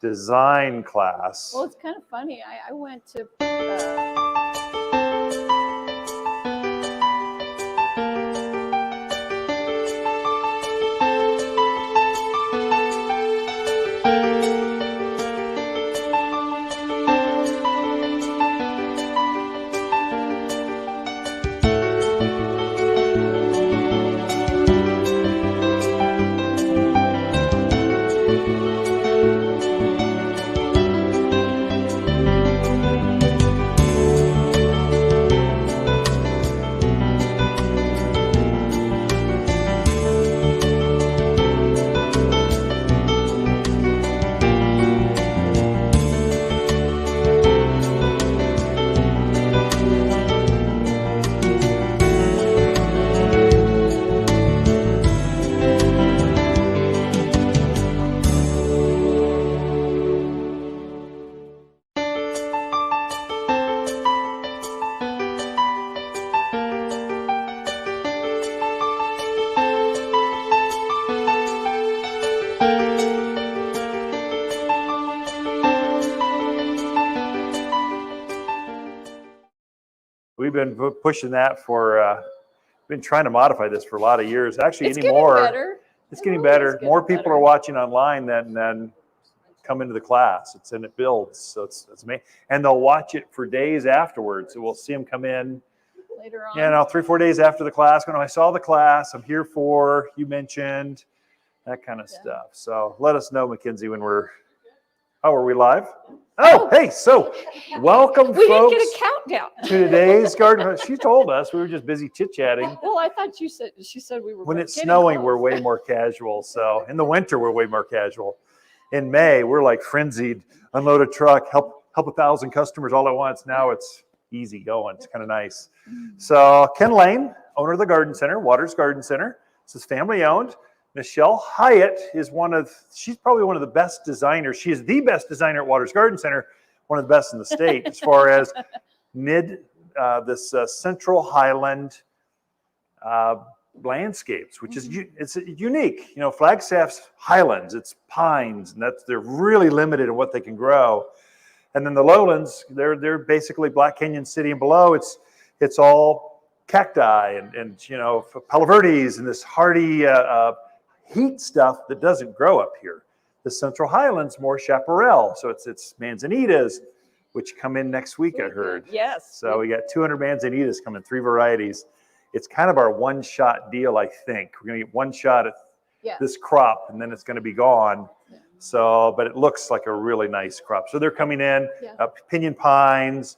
design class. Well, it's kind of funny. I went to We've been pushing that for, been trying to modify this for a lot of years. Actually, it's anymore. Getting better. It's getting better. More people are watching online than come into the class. And it builds. So it's amazing. And they'll watch it for days afterwards. So we'll see them come in later on. 3-4 days after the class. When I saw the class, I'm here for, you mentioned, that kind of stuff. So let us know, Mackenzie, when we're, are we live? Oh, hey, so welcome, we folks. We didn't get a countdown. To today's garden. She told us we were just busy chit-chatting. Well, I thought she said we were. When it's snowing, close. we're way more casual. So in the winter, we're way more casual. In May, we're like frenzied. Unload a truck, help 1,000 customers all at once. Now it's easy going. It's kind of nice. So Ken Lane, owner of the Garden Center, Waters Garden Center. This is family owned. Michelle Hyatt is she's probably one of the best designers. She is the best designer at Waters Garden Center, one of the best in the state as far as this Central Highland landscapes, which is it's unique. You know, Flagstaff's highlands, it's pines, and they're really limited in what they can grow. And then the lowlands, they're basically Black Canyon City and below. It's all cacti and you know, Palo Verdes and this hardy heat stuff that doesn't grow up here. The Central Highlands more chaparral, so it's manzanitas, which come in next week, I heard. Yes. So we got 200 manzanitas coming, 3 varieties. It's kind of our one-shot deal, I think. We're gonna get one shot at this crop, and then it's gonna be gone. Yeah. So, but it looks like a really nice crop. So they're coming in, pinyon pines,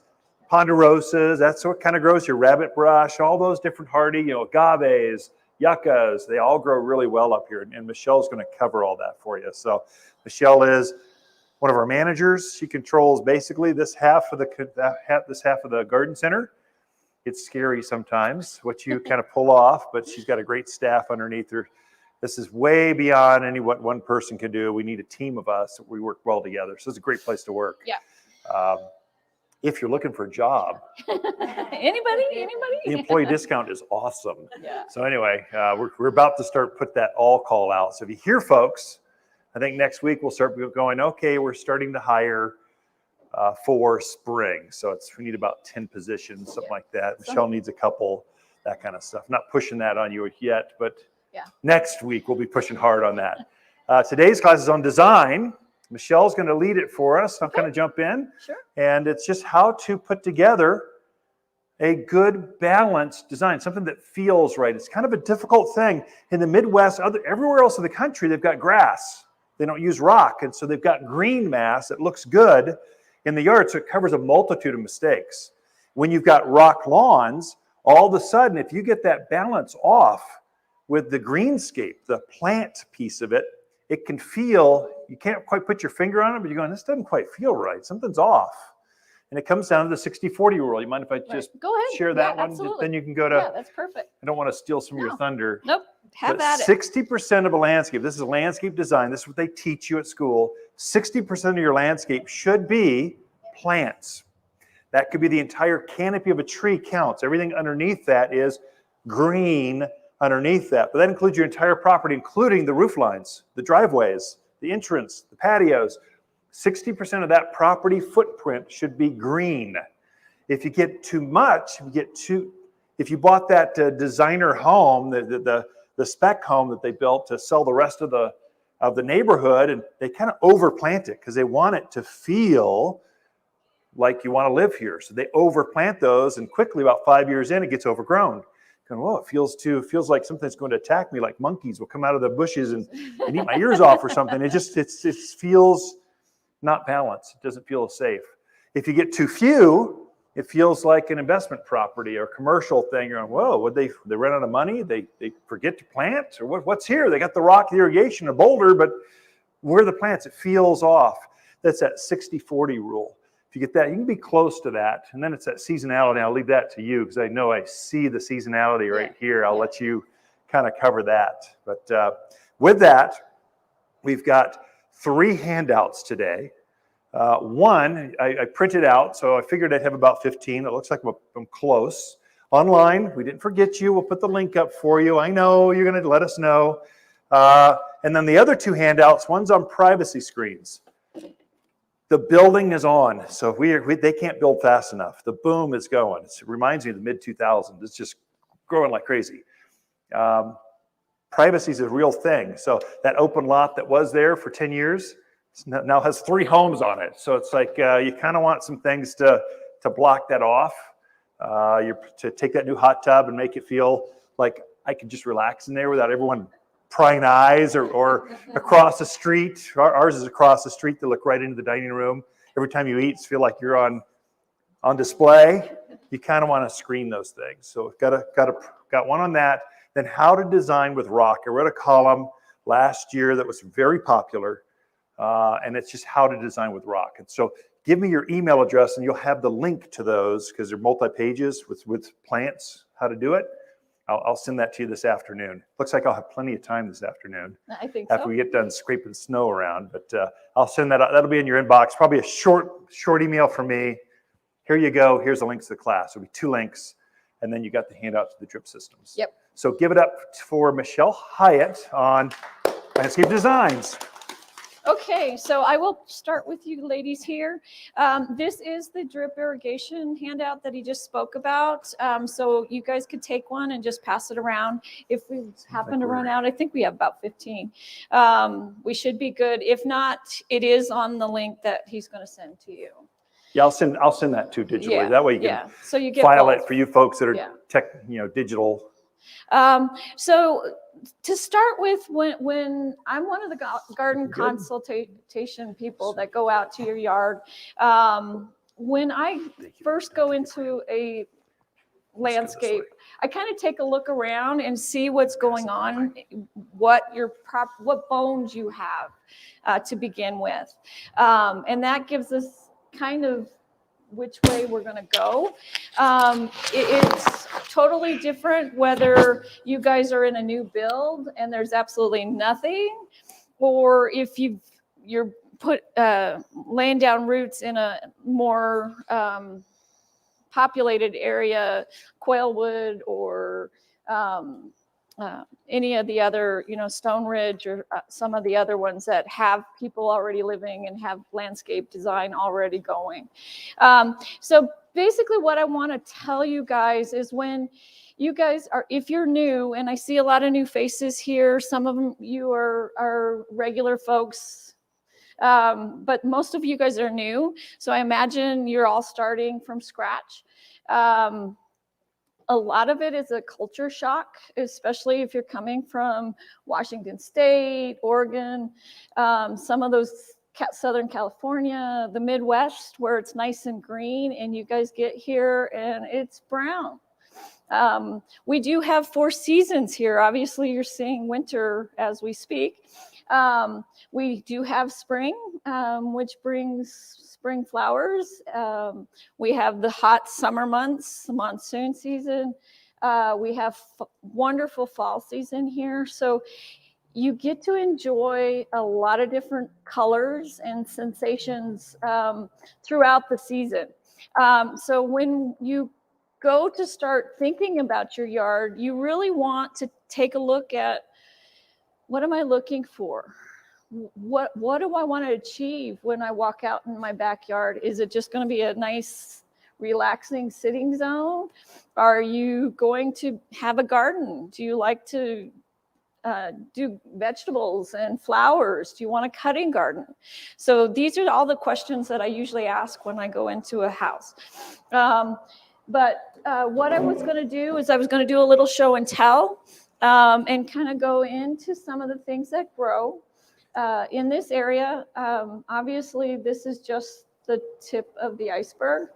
ponderosas. That's what kind of grows here. Rabbit brush, all those different hardy, you know, agaves, yuccas, they all grow really well up here. And Michelle's going to cover all that for you. So Michelle is one of our managers. She controls basically this half of the garden center. It's scary sometimes what you kind of pull off, but she's got a great staff underneath her. This is way beyond what one person can do. We need a team of us. We work well together. So it's a great place to work. Yeah. If you're looking for a job, anybody, the employee discount is awesome. Yeah. So anyway, we're about to put that all call out. So if you hear folks, I think next week we'll start going, okay, we're starting to hire for spring. So we need about 10 positions, something like that. Michelle needs a couple, that kind of stuff. Not pushing that on you yet, but next week we'll be pushing hard on that. Today's class is on design. Michelle's going to lead it for us. I'll kind of jump in. Sure. And it's just how to put together a good balanced design, something that feels right. It's kind of a difficult thing. In the Midwest, everywhere else in the country, they've got grass. They don't use rock. And so they've got green mass that looks good in the yard. So it covers a multitude of mistakes. When you've got rock lawns, all of a sudden, if you get that balance off with the greenscape, the plant piece of it, it can feel, you can't quite put your finger on it, but you're going, this doesn't quite feel right. Something's off. And it comes down to the 60-40 rule. You mind if I just share that one? Absolutely. Then you can go to, yeah, that's perfect. I don't want to steal some of your thunder. Nope, have at it. 60% of a landscape, this is a landscape design. This is what they teach you at school. 60% of your landscape should be plants. That could be the entire canopy of a tree counts. Everything underneath that is green underneath that. But that includes your entire property, including the roof lines, the driveways, the entrance, the patios. 60% of that property footprint should be green. If you get too much, if you bought that designer home, the spec home that they built to sell the rest of the neighborhood, and they kind of overplant it because they want it to feel like you want to live here. So they overplant those, and quickly, about 5 years in, it gets overgrown. Going, whoa, it feels like something's going to attack me, like monkeys will come out of the bushes and eat my ears off or something. It feels not balanced. It doesn't feel safe. If you get too few, it feels like an investment property or commercial thing. You're going, whoa, would they run out of money? They forget to plant? Or what's here? They got the rock, the irrigation, a boulder, but where are the plants? It feels off. That's that 60-40 rule. If you get that, you can be close to that. And then it's that seasonality. I'll leave that to you because I know I see the seasonality right here. I'll let you kind of cover that. But with that, we've got 3 handouts today. One, I printed out, so I figured I'd have about 15. It looks like I'm close. Online, we didn't forget you. We'll put the link up for you. I know you're going to let us know. And then the other 2 handouts, one's on privacy screens. The building is on, so they can't build fast enough. The boom is going. It reminds me of the mid-2000s. It's just growing like crazy. Privacy is a real thing. So that open lot that was there for 10 years now has 3 homes on it. So it's like you kind of want some things to block that off. To take that new hot tub and make it feel like I could just relax in there without everyone prying eyes or across the street. Ours is across the street to look right into the dining room. Every time you eat, feel like you're on display. You kind of want to screen those things. So got one on that. Then how to design with rock. I wrote a column last year that was very popular, and it's just how to design with rock. And so give me your email address, and you'll have the link to those because they're multi-pages with plants, how to do it. I'll send that to you this afternoon. Looks like I'll have plenty of time this afternoon. I think after we get done scraping snow around. But I'll send that out. That'll be in your inbox. Probably a short email from me. Here you go. Here's the links to the class. There'll be 2 links, and then you got the handout to the drip systems. Yep. So give it up for Michelle Hyatt on landscape designs. Okay, so I will start with you ladies here. This is the drip irrigation handout that he just spoke about. So you guys could take one and just pass it around. If we happen to run out, I think we have about 15. We should be good. If not, it is on the link that he's going to send to you. Yeah, I'll send that too digitally. Yeah, that way you can so you get file both. it for you folks that are digital. So to start with, when I'm one of the garden consultation people that go out to your yard, when I first go into a landscape, I kind of take a look around and see what's going on, what bones you have to begin with, and that gives us kind of which way we're going to go. It's totally different whether you guys are in a new build and there's absolutely nothing, or if you're laying down roots in a more populated area, Quailwood or any of the other, Stone Ridge or some of the other ones that have people already living and have landscape design already going. So basically what I want to tell you guys is when you guys if you're new, and I see a lot of new faces here, some of them you are regular folks, but most of you guys are new. So I imagine you're all starting from scratch. A lot of it is a culture shock, especially if you're coming from Washington State, Oregon, some of those Southern California, the Midwest, where it's nice and green, and you guys get here and it's brown. We do have 4 seasons here. Obviously, you're seeing winter as we speak. We do have spring, which brings spring flowers. We have the hot summer months, the monsoon season. We have wonderful fall season here. So you get to enjoy a lot of different colors and sensations throughout the season. So when you go to start thinking about your yard, you really want to take a look at, what am I looking for? what do I want to achieve when I walk out in my backyard? Is it just going to be a nice, relaxing sitting zone? Are you going to have a garden? Do you like to do vegetables and flowers? Do you want a cutting garden? So these are all the questions that I usually ask when I go into a house. But what I was going to do is I was going to do a little show and tell and kind of go into some of the things that grow in this area. Obviously, this is just the tip of the iceberg.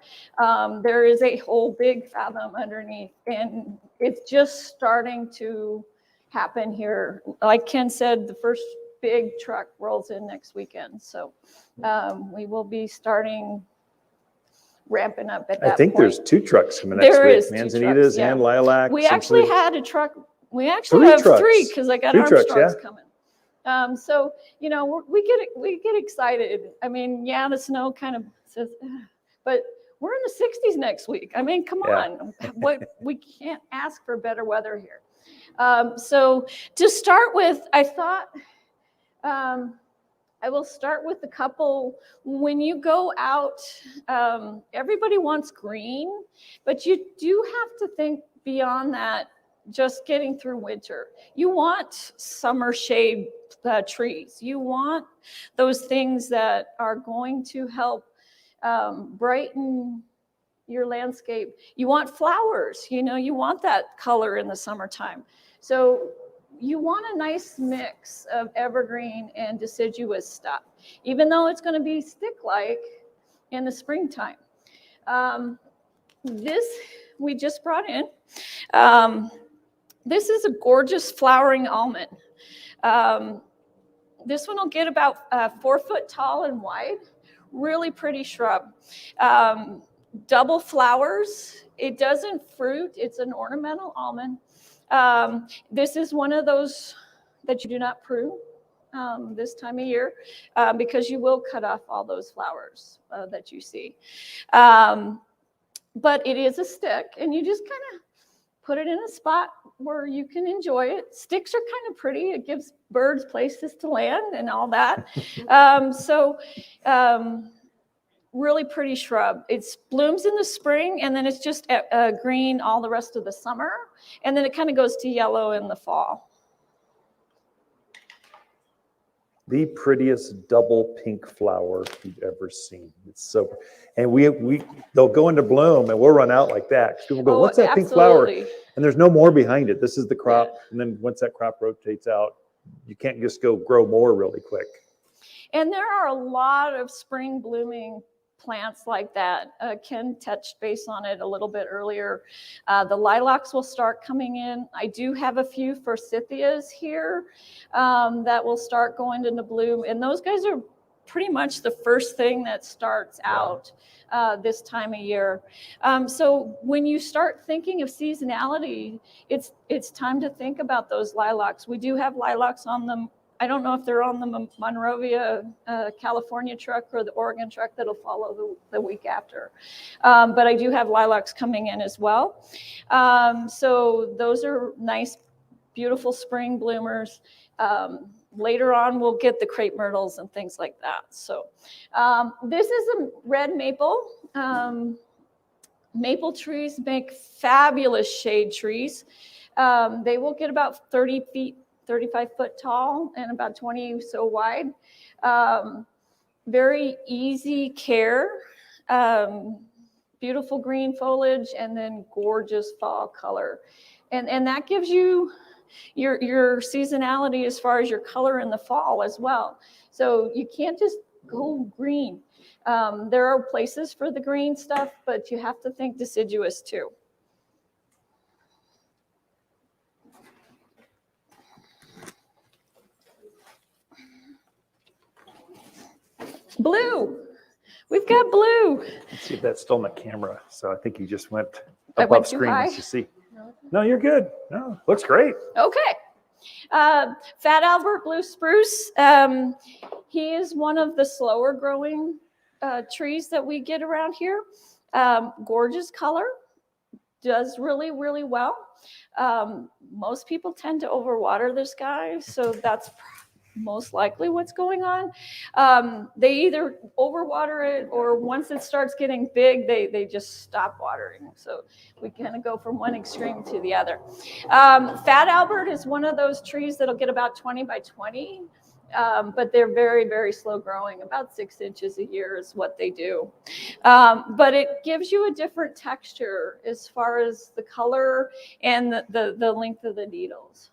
There is a whole big fathom underneath, and it's just starting to happen here. Like Ken said, the first big truck rolls in next weekend. So we will be ramping up at that point. I think there's 2 trucks coming next week. There is Manzanitas and lilacs. We actually had a truck. We actually have 3 because I got Armstrongs coming. So, you know, we get excited. I mean, yeah, the snow kind of says, but we're in the 60s next week. I mean, come on. We can't ask for better weather here. So to start with, I thought I will start with a couple. When you go out, everybody wants green, but you do have to think beyond that, just getting through winter. You want summer shade trees. You want those things that are going to help brighten your landscape. You want flowers, you know, you want that color in the summertime. So you want a nice mix of evergreen and deciduous stuff, even though it's going to be stick-like in the springtime. This we just brought in. This is a gorgeous flowering almond. This one will get about 4 foot tall and wide. Really pretty shrub. Double flowers. It doesn't fruit. It's an ornamental almond. This is one of those that you do not prune this time of year because you will cut off all those flowers that you see. But it is a stick, and you just kind of put it in a spot where you can enjoy it. Sticks are kind of pretty. It gives birds places to land and all that. Really pretty shrub. It blooms in the spring, and then it's just green all the rest of the summer. And then it kind of goes to yellow in the fall. The prettiest double pink flower you've ever seen. It's so, and they'll go into bloom and we'll run out like that. People go, what's that pink flower? And there's no more behind it. This is the crop. Yeah. And then once that crop rotates out, you can't just go grow more really quick. And there are a lot of spring blooming plants like that. Ken touched base on it a little bit earlier. The lilacs will start coming in. I do have a few forsythias here that will start going into bloom. And those guys are pretty much the first thing that starts out this time of year. So when you start thinking of seasonality, it's time to think about those lilacs. We do have lilacs on them. I don't know if they're on the Monrovia, California truck or the Oregon truck that'll follow the week after. But I do have lilacs coming in as well. So those are nice, beautiful spring bloomers. Later on, we'll get the crepe myrtles and things like that. So this is a red maple. Maple trees make fabulous shade trees. They will get about 30 feet 35 foot tall and about 20 so wide. Very easy care, beautiful green foliage, and then gorgeous fall color. And that gives you your seasonality as far as your color in the fall as well. So you can't just go green. There are places for the green stuff, but you have to think deciduous too. Blue. We've got blue. Let's see if that's still in the camera. So I think you just went above screen. Let's just see. No, you're good. No, looks great. Okay. Fat Albert blue spruce. He is one of the slower growing trees that we get around here. Gorgeous color. Does really, really well. Most people tend to overwater this guy, so that's most likely what's going on. They either overwater it, or once it starts getting big, they just stop watering. So we kind of go from one extreme to the other. Fat Albert is one of those trees that'll get about 20 by 20. But they're very, very slow growing. About 6 inches a year is what they do. But it gives you a different texture as far as the color and the length of the needles.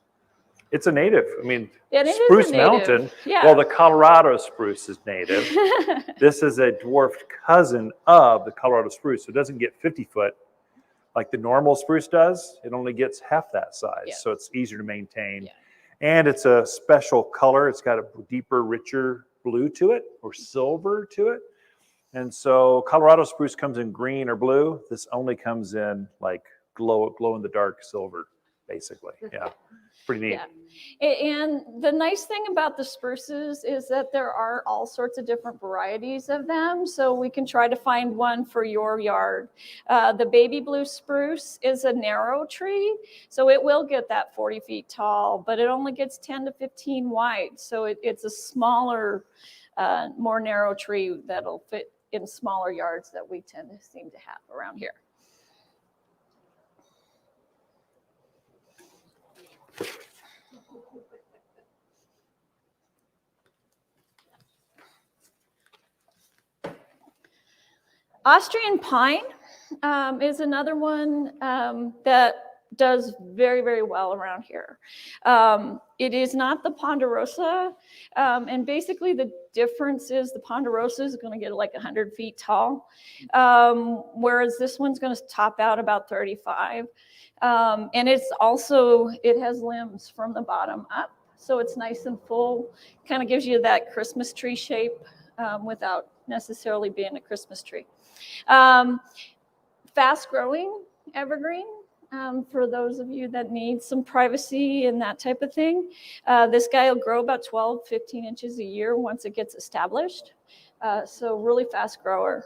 It's a native. I mean, And it Spruce is a native. Mountain, Yeah. well, the Colorado spruce is native. This is a dwarfed cousin of the Colorado spruce. So it doesn't get 50 foot like the normal spruce does. It only gets half that size. Yeah. So it's easier to maintain. Yeah. And it's a special color. It's got a deeper, richer blue to it, or silver to it. And so Colorado spruce comes in green or blue. This only comes in like glow in the dark silver, basically. Yeah, pretty neat. Yeah. And the nice thing about the spruces is that there are all sorts of different varieties of them. So we can try to find one for your yard. The baby blue spruce is a narrow tree. So it will get that 40 feet tall, but it only gets 10 to 15 wide. So it's a smaller, more narrow tree that'll fit in smaller yards that we tend to seem to have around here. Austrian pine is another one that does very, very well around here. It is not the ponderosa, and basically the difference is the ponderosa is going to get like 100 feet tall, whereas this one's going to top out about 35. And it has limbs from the bottom up, so it's nice and full, kind of gives you that Christmas tree shape without necessarily being a Christmas tree. Fast growing evergreen, for those of you that need some privacy and that type of thing. This guy will grow about 12, 15 inches a year once it gets established. So really fast grower.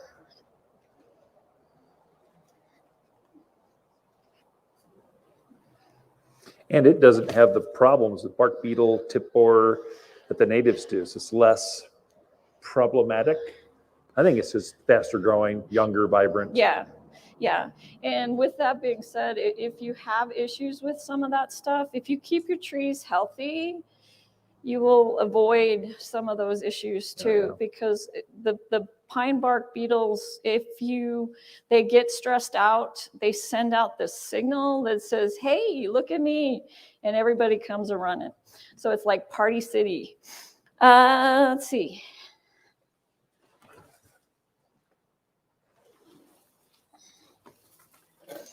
And it doesn't have the problems with bark beetle, tip borer that the natives do. So it's less problematic. I think it's just faster growing, younger, vibrant. Yeah. Yeah. And with that being said, if you have issues with some of that stuff, if you keep your trees healthy, you will avoid some of those issues too, because the pine bark beetles, they get stressed out, they send out this signal that says, hey, look at me, and everybody comes a running. So it's like Party City. Let's see.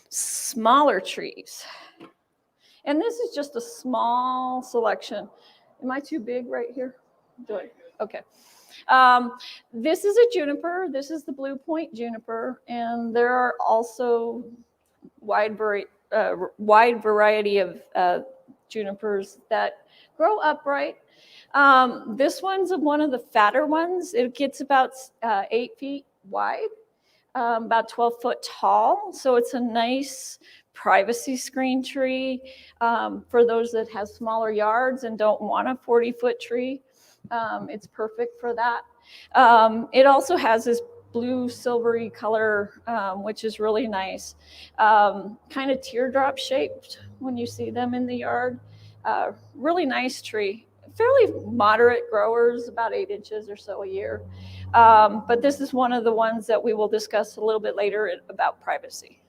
Smaller trees. And this is just a small selection. Am I too big right here? Okay. This is a juniper. This is the Blue Point juniper. And there are also wide variety of junipers that grow upright. This one's one of the fatter ones. It gets about 8 feet wide. About 12 foot tall. So it's a nice privacy screen tree for those that have smaller yards and don't want a 40-foot tree. It's perfect for that. It also has this blue silvery color, which is really nice. Kind of teardrop shaped when you see them in the yard. Really nice tree. Fairly moderate growers, about 8 inches or so a year. But this is one of the ones that we will discuss a little bit later about privacy.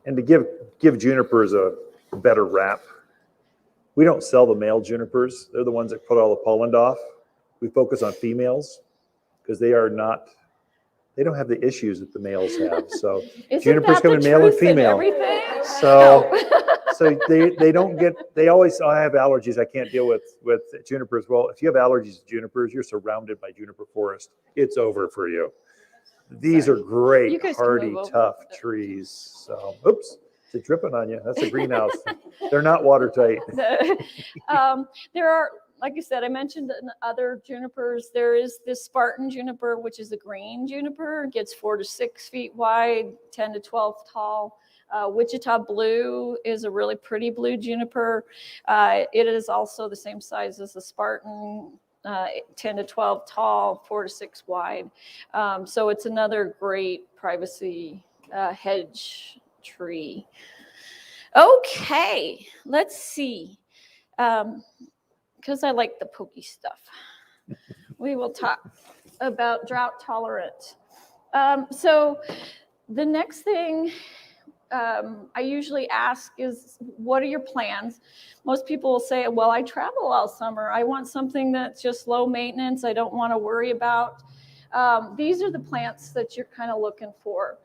And to give junipers a better rap, we don't sell the male junipers. They're the ones that put all the pollen off. We focus on females because they don't have the issues that the males have. So junipers come in male and female. So they always I have allergies. I can't deal with junipers. Well, if you have allergies to junipers, you're surrounded by juniper forest. It's over for you. These are great, hardy, tough trees. So, oops, is it dripping on you? That's a greenhouse. They're not watertight. There are, like I said, I mentioned other junipers. There is this Spartan juniper, which is a green juniper. It gets 4 to 6 feet wide, 10 to 12 tall. Wichita Blue is a really pretty blue juniper. It is also the same size as the Spartan, 10 to 12 tall, 4 to 6 wide. So it's another great privacy hedge tree. Okay, let's see. Because I like the pokey stuff. We will talk about drought tolerant. So the next thing I usually ask is, what are your plans? Most people will say, well, I travel all summer. I want something that's just low maintenance. I don't want to worry about. These are the plants that you're kind of looking for.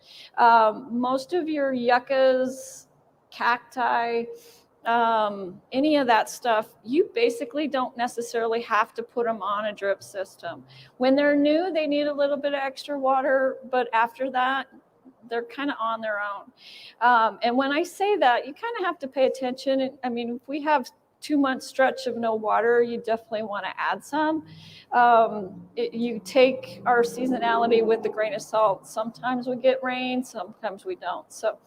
Most of your yuccas, cacti, any of that stuff, you basically don't necessarily have to put them on a drip system. When they're new, they need a little bit of extra water, but after that, they're kind of on their own. And when I say that, you kind of have to pay attention. I mean, if we have 2 month stretch of no water, you definitely want to add some. You take our seasonality with a grain of salt. Sometimes we get rain, sometimes we don't. So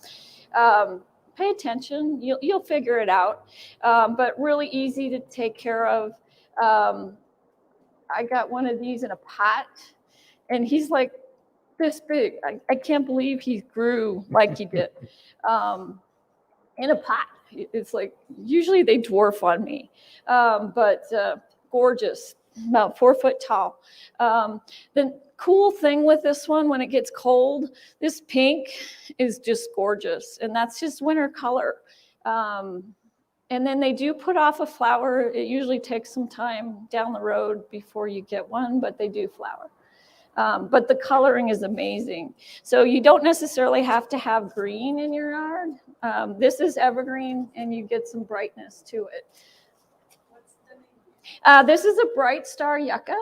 pay attention, you'll figure it out. But really easy to take care of. I got one of these in a pot, and he's like this big. I can't believe he grew like he did in a pot. It's like, usually they dwarf on me, but gorgeous, about 4 foot tall. The cool thing with this one, when it gets cold, this pink is just gorgeous, and that's just winter color. And then they do put off a flower. It usually takes some time down the road before you get one, but they do flower. But the coloring is amazing. So you don't necessarily have to have green in your yard. This is evergreen, and you get some brightness to it. What's the name? This is a bright star yucca.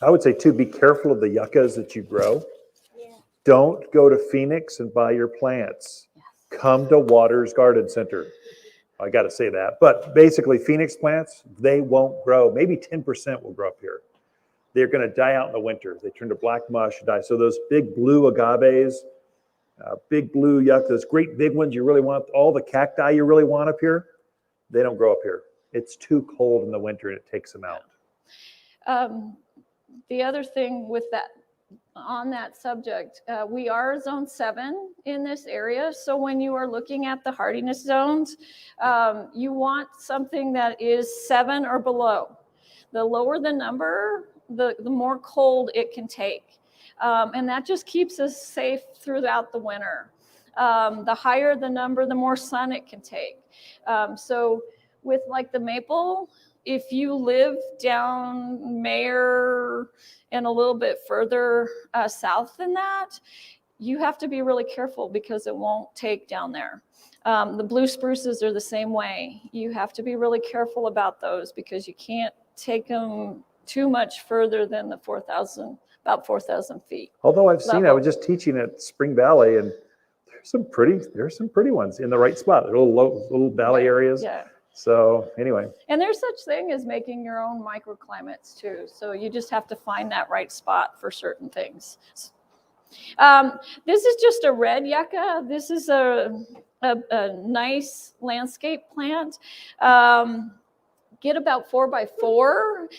I would say, too, be careful of the yuccas that you grow. Yeah. Don't go to Phoenix and buy your plants. Yes. Come to Waters Garden Center. I got to say that. But basically, Phoenix plants, they won't grow. Maybe 10% will grow up here. They're going to die out in the winter. They turn to black mush, die. So those big blue agaves, big blue yucca, those great big ones you really want, all the cacti you really want up here, they don't grow up here. It's too cold in the winter, and it takes them out. The other thing with that, on that subject, we are zone 7 in this area. So when you are looking at the hardiness zones, you want something that is 7 or below. The lower the number, the more cold it can take. And that just keeps us safe throughout the winter. The higher the number, the more sun it can take. So with like the maple, if you live down Mayer and a little bit further south than that, you have to be really careful because it won't take down there. The blue spruces are the same way. You have to be really careful about those because you can't take them too much further than the about 4,000 feet. Although I've seen, I was just teaching at Spring Valley, and there's some pretty ones in the right spot. They're little valley areas. Yeah. So anyway. And there's such thing as making your own microclimates too. So you just have to find that right spot for certain things. This is just a red yucca. This is a nice landscape plant. Get about 4 by 4,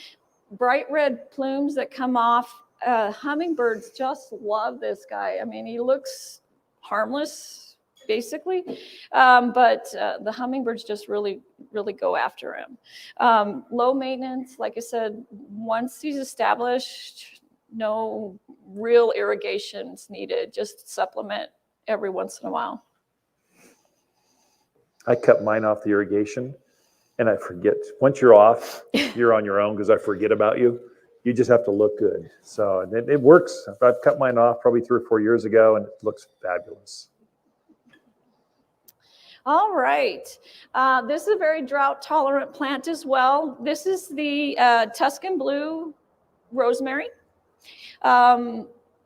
bright red plumes that come off. Hummingbirds just love this guy. I mean, he looks harmless, basically, but the hummingbirds just really go after him. Low maintenance, like I said, once he's established, no real irrigation's needed, just supplement every once in a while. I cut mine off the irrigation, and I forget. Once you're off, you're on your own because I forget about you. You just have to look good. So it works. I've cut mine off probably 3 or 4 years ago, and it looks fabulous. All right. This is a very drought tolerant plant as well. This is the Tuscan blue rosemary.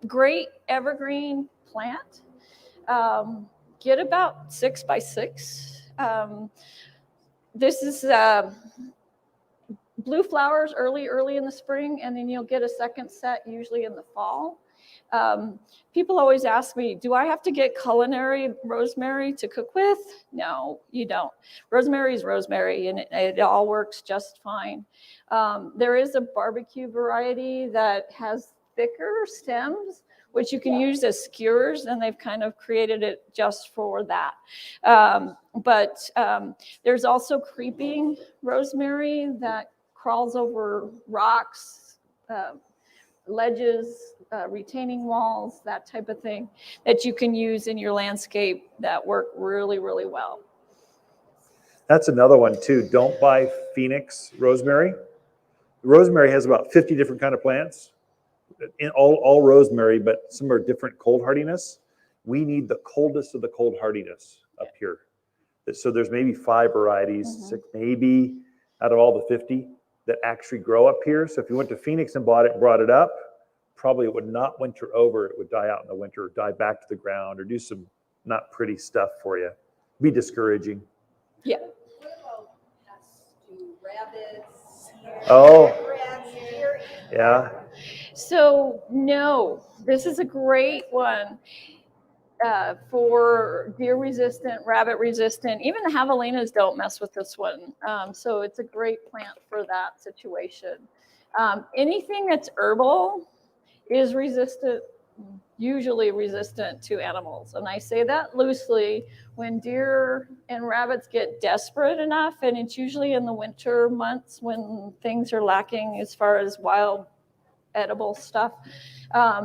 Great evergreen plant. Get about 6 by 6. This is blue flowers early in the spring, and then you'll get a second set usually in the fall. People always ask me, do I have to get culinary rosemary to cook with? No, you don't. Rosemary is rosemary, and it all works just fine. There is a barbecue variety that has thicker stems, which you can use as skewers, and they've kind of created it just for that. But there's also creeping rosemary that crawls over rocks, ledges, retaining walls, that type of thing, that you can use in your landscape that work really, really well. That's another one too. Don't buy Phoenix rosemary. Rosemary has about 50 different kind of plants. In all rosemary, but some are different cold hardiness. We need the coldest of the cold hardiness up here. So there's maybe 5 varieties, 6 maybe out of all the 50 that actually grow up here. So if you went to Phoenix and bought it and brought it up, probably it would not winter over. It would die out in the winter, or die back to the ground, or do some not pretty stuff for you. Be discouraging. Yeah. What about pests? Do rabbits? Oh, yeah. So no, this is a great one for deer resistant, rabbit resistant. Even the javelinas don't mess with this one. So it's a great plant for that situation. Anything that's herbal is resistant, usually resistant to animals. And I say that loosely. When deer and rabbits get desperate enough, and it's usually in the winter months when things are lacking as far as wild edible stuff,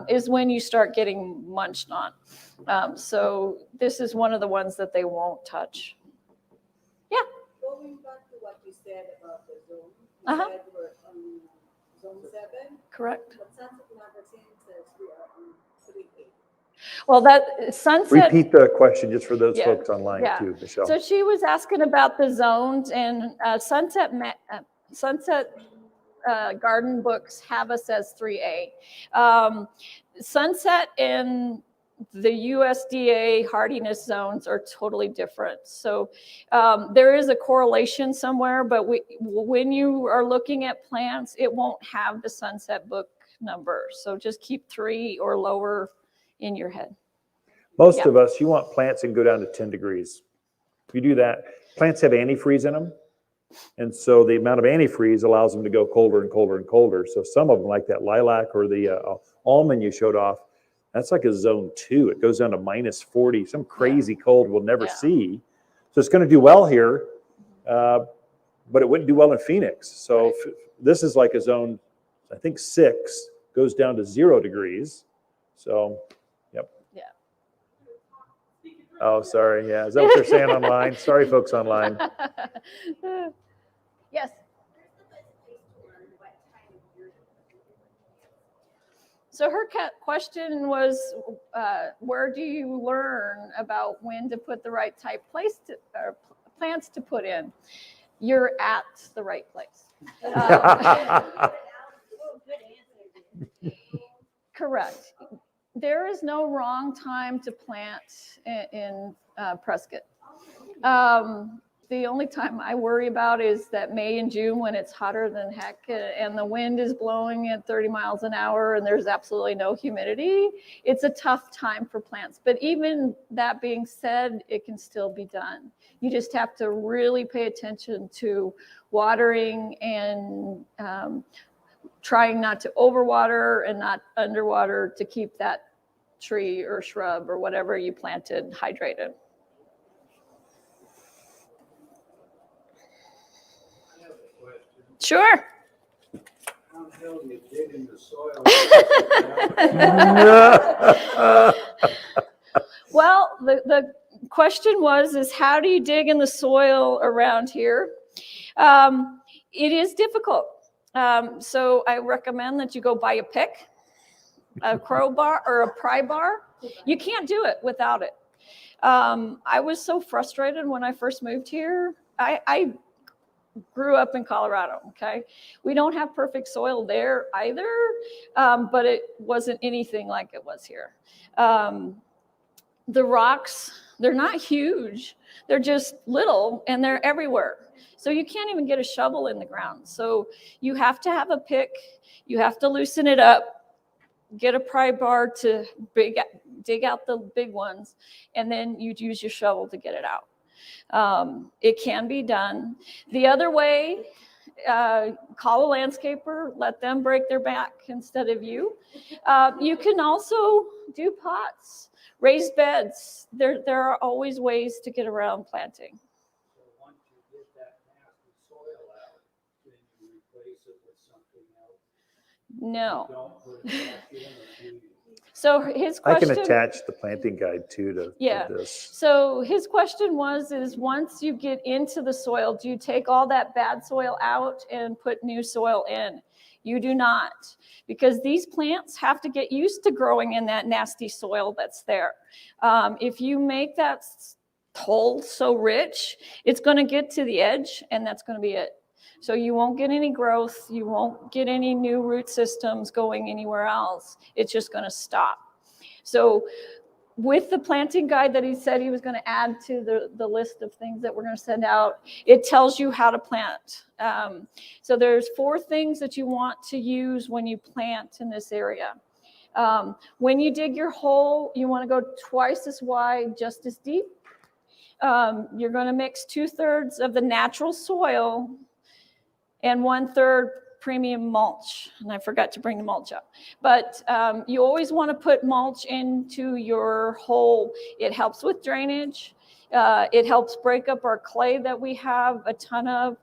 is when you start getting munched on. So this is one of the ones that they won't touch. Yeah. Going back to what you said about the zone, Uh-huh. you said we're on zone 7. Correct. But Sunset Magazine says we are on 3A. Well, that sunset. Repeat the question just for those Yeah, folks online yeah. too, Michelle. So she was asking about the zones, and Sunset garden books have us as 3A. Sunset and the USDA hardiness zones are totally different. So there is a correlation somewhere, but when you are looking at plants, it won't have the Sunset book number. So just keep 3 or lower in your head. Most Yeah. of us, you want plants that can go down to 10 degrees. If you do that, plants have antifreeze in them. And so the amount of antifreeze allows them to go colder and colder and colder. So some of them, like that lilac or the almond you showed off, that's like a zone 2. It goes down to -40, some crazy cold we'll never see. So it's going to do well here, but it wouldn't do well in Phoenix. So this is like a zone, I think 6, goes down to 0 degrees. So, yep. Yeah. Oh, sorry. Yeah. Is that what they're saying online? Sorry, folks online. Yes. So her question was, where do you learn about when to put the right type or plants to put in? You're at the right place. Correct. There is no wrong time to plant in Prescott. The only time I worry about is that May and June when it's hotter than heck and the wind is blowing at 30 miles an hour and there's absolutely no humidity. It's a tough time for plants. But even that being said, it can still be done. You just have to really pay attention to watering and trying not to overwater and not underwater to keep that tree or shrub or whatever you planted hydrated. Sure. How the hell do you dig in the soil? Well, the question is how do you dig in the soil around here? It is difficult. So I recommend that you go buy a pick, a crowbar, or a pry bar. You can't do it without it. I was so frustrated when I first moved here. I grew up in Colorado, okay? We don't have perfect soil there either, but it wasn't anything like it was here. The rocks, they're not huge. They're just little and they're everywhere. So you can't even get a shovel in the ground. So you have to have a pick. You have to loosen it up. get a pry bar to dig out the big ones, and then you'd use your shovel to get it out. It can be done. The other way, call a landscaper, let them break their back instead of you. You can also do pots, raised beds. There are always ways to get around planting. So once you get that nasty soil out, then you replace it with something else. No. Don't put it back in, or do you? So his I question. can attach the planting guide too to this. So his question is once you get into the soil, do you take all that bad soil out and put new soil in? You do not, because these plants have to get used to growing in that nasty soil that's there. If you make that hole so rich, it's going to get to the edge, and that's going to be it. So you won't get any growth. You won't get any new root systems going anywhere else. It's just going to stop. So with the planting guide that he said he was going to add to the list of things that we're going to send out, it tells you how to plant. So there's 4 things that you want to use when you plant in this area. When you dig your hole, you want to go twice as wide, just as deep. You're going to mix 2/3 of the natural soil and 1/3 premium mulch. And I forgot to bring the mulch up. But you always want to put mulch into your hole. It helps with drainage. It helps break up our clay that we have a ton of.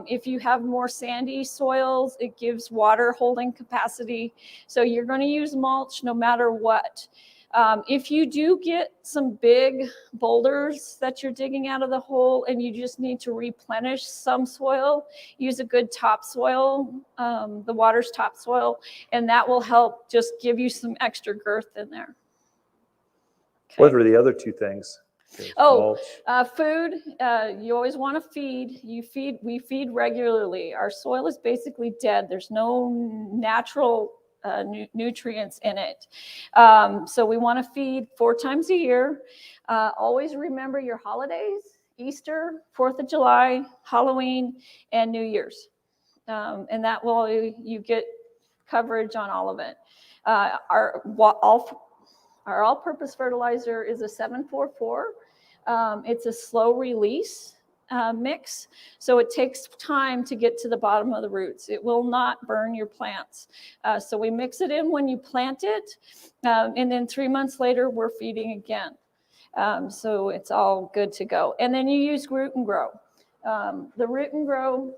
If you have more sandy soils, it gives water holding capacity. So you're going to use mulch no matter what. If you do get some big boulders that you're digging out of the hole and you just need to replenish some soil, use a good topsoil, the water's topsoil, and that will help just give you some extra girth in there. Okay. What are the other 2 things? Food. You always want to feed. We feed regularly. Our soil is basically dead. There's no natural nutrients in it. So we want to feed 4 times a year. Always remember your holidays: Easter, 4th of July, Halloween, and New Year's. And that will, you get coverage on all of it. Our all-purpose fertilizer is a 744. It's a slow release mix, so it takes time to get to the bottom of the roots. It will not burn your plants. So we mix it in when you plant it, and then 3 months later, we're feeding again. So it's all good to go. And then you use Root and Grow. The Root and Grow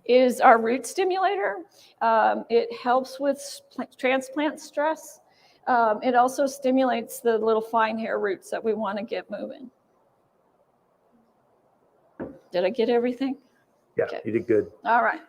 is our root stimulator. It helps with transplant stress. It also stimulates the little fine hair roots that we want to get moving. Did I get everything? Yeah, Okay. You did good. All right.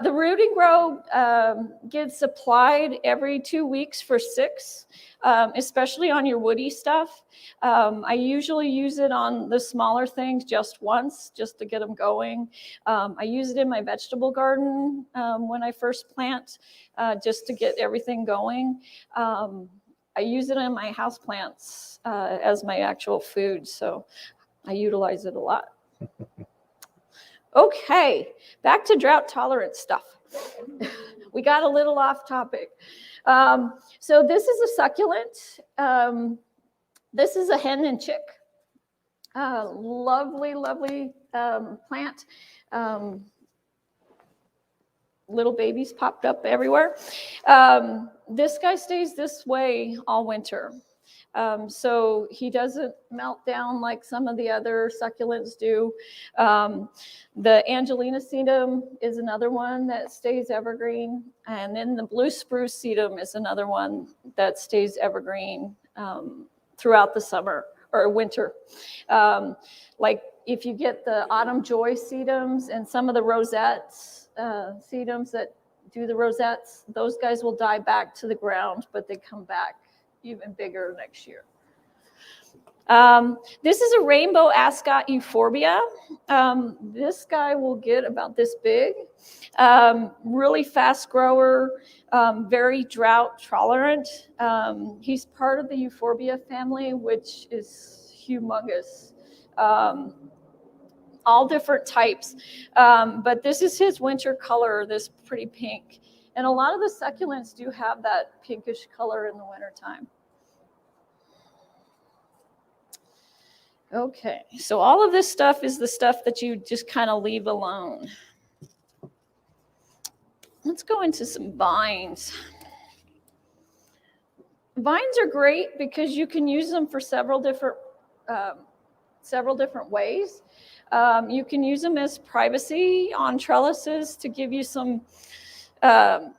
The Root and Grow gets applied every 2 weeks for 6, especially on your woody stuff. I usually use it on the smaller things just once, just to get them going. I use it in my vegetable garden when I first plant, just to get everything going. I use it in my houseplants as my actual food, so I utilize it a lot. Okay, back to drought tolerant stuff. We got a little off topic. So this is a succulent. This is a hen and chick. Lovely, lovely plant. Little babies popped up everywhere. This guy stays this way all winter. So he doesn't melt down like some of the other succulents do. The Angelina sedum is another one that stays evergreen. And then the blue spruce sedum is another one that stays evergreen throughout the summer or winter. Like if you get the autumn joy sedums and some of the rosettes, sedums that do the rosettes, those guys will die back to the ground, but they come back even bigger next year. This is a rainbow Ascot Euphorbia. This guy will get about this big. Really fast grower, very drought tolerant. He's part of the Euphorbia family, which is humongous. all different types. But this is his winter color, this pretty pink. And a lot of the succulents do have that pinkish color in the wintertime. Okay, so all of this stuff is the stuff that you just kind of leave alone. Let's go into some vines. Vines are great because you can use them for several different ways. You can use them as privacy on trellises to give you some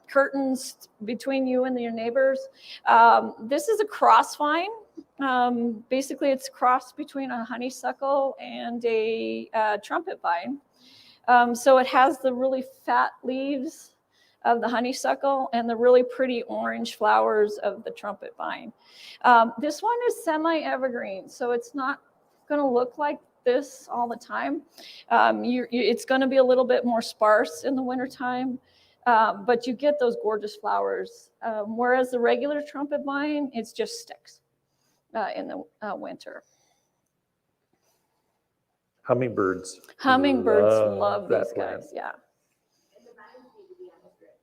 curtains between you and your neighbors. This is a cross vine. Basically, it's a cross between a honeysuckle and a trumpet vine. So it has the really fat leaves of the honeysuckle and the really pretty orange flowers of the trumpet vine. This one is semi-evergreen, so it's not going to look like this all the time. It's going to be a little bit more sparse in the wintertime, but you get those gorgeous flowers. Whereas the regular trumpet vine, it's just sticks in the winter. Hummingbirds. Hummingbirds love that these plant. guys, yeah. And the vines need to be on the drip.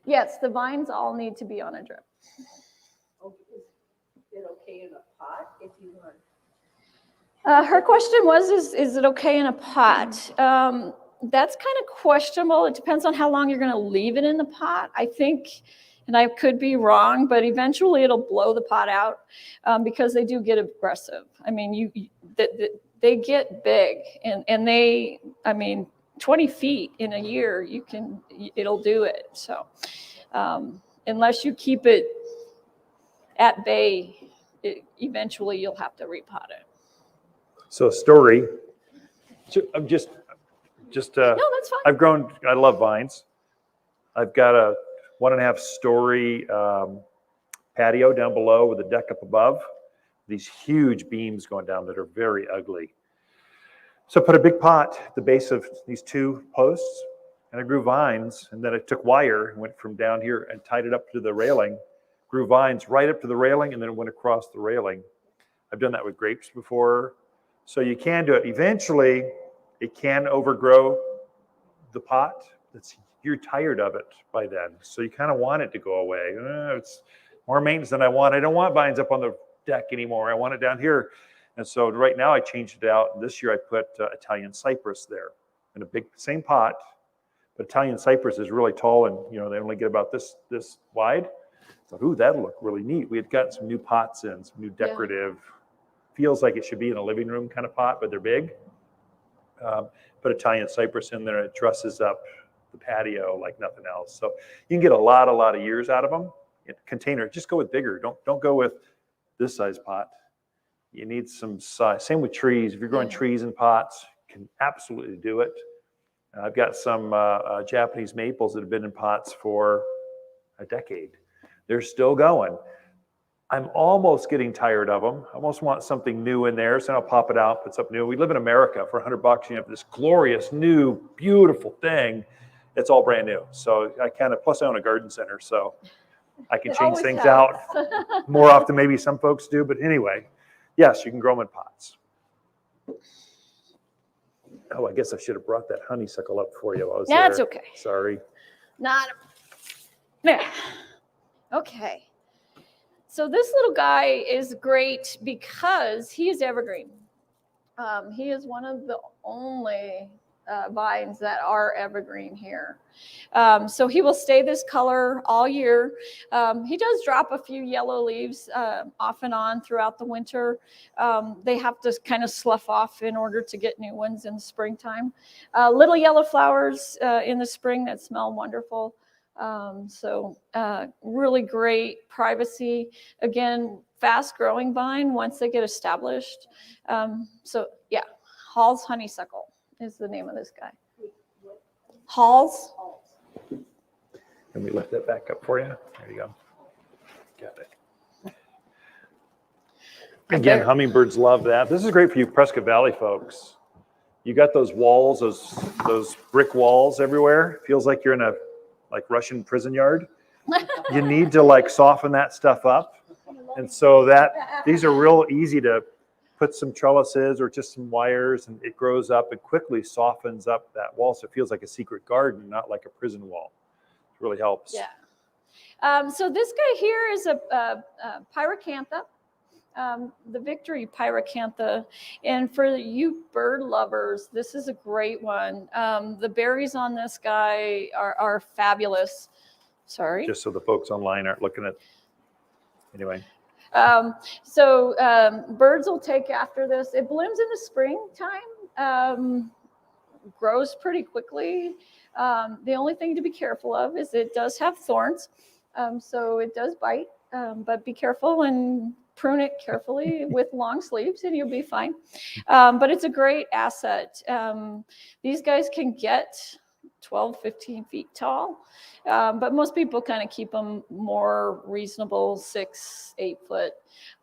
Yes, the vines all need to be on a drip. Oh, is it okay in a pot if you want? Her question was, is it okay in a pot? That's kind of questionable. It depends on how long you're going to leave it in the pot. I think, and I could be wrong, but eventually it'll blow the pot out because they do get aggressive. I mean, they get big, and they, I mean, 20 feet in a year, it'll do it. So unless you keep it at bay, eventually you'll have to repot it. So a story. I'm just No, that's fine. I've grown, I love vines. I've got a 1.5 story patio down below with a deck up above. These huge beams going down that are very ugly. So I put a big pot at the base of these 2 posts, and I grew vines, and then I took wire and went from down here and tied it up to the railing, grew vines right up to the railing, and then it went across the railing. I've done that with grapes before. So you can do it. Eventually, it can overgrow the pot. You're tired of it by then. So you kind of want it to go away. It's more maintenance than I want. I don't want vines up on the deck anymore. I want it down here. And so right now I changed it out. This year I put Italian cypress there in a big, same pot. But Italian cypress is really tall, and they only get about this wide. So, ooh, that'll look really neat. We had gotten some new pots in, some new decorative. Feels like it should be in a living room kind of pot, but they're big. Put Italian cypress in there, and it dresses up the patio like nothing else. So you can get a lot of years out of them. Container, just go with bigger. Don't go with this size pot. You need some size. Same with trees. If you're growing trees in pots, you can absolutely do it. I've got some Japanese maples that have been in pots for a decade. They're still going. I'm almost getting tired of them. I almost want something new in there, so I'll pop it out, put something new. We live in America. For $100, you have this glorious, new, beautiful thing. It's all brand new. So plus I own a garden center, so I can change things out more often maybe some folks do. But anyway, yes, you can grow them in pots. Oh, I guess I should have brought that honeysuckle up for you while I was there. That's okay. Sorry. Okay. So this little guy is great because he is evergreen. He is one of the only vines that are evergreen here. So he will stay this color all year. He does drop a few yellow leaves off and on throughout the winter. They have to kind of slough off in order to get new ones in the springtime. Little yellow flowers in the spring that smell wonderful. Really great privacy. Again, fast growing vine once they get established. Hall's honeysuckle is the name of this guy. Hall's. Let me lift that back up for you. There you go. Got it. Again, hummingbirds love that. This is great for you Prescott Valley folks. You got those walls, those brick walls everywhere. Feels like you're in a Russian prison yard. You need to soften that stuff up. And so these are real easy to put some trellises or just some wires, and it grows up and quickly softens up that wall, so it feels like a secret garden, not like a prison wall. It really helps. Yeah. So this guy here is a pyracantha. The Victory pyracantha, and for you bird lovers, this is a great one. The berries on this guy are fabulous. Sorry. Just so the folks online aren't looking at. Anyway. Birds will take after this. It blooms in the springtime. Grows pretty quickly. The only thing to be careful of is it does have thorns, so it does bite. But be careful and prune it carefully with long sleeves and you'll be fine. But it's a great asset. These guys can get 12, 15 feet tall, but most people kind of keep them more reasonable, 6, 8 foot.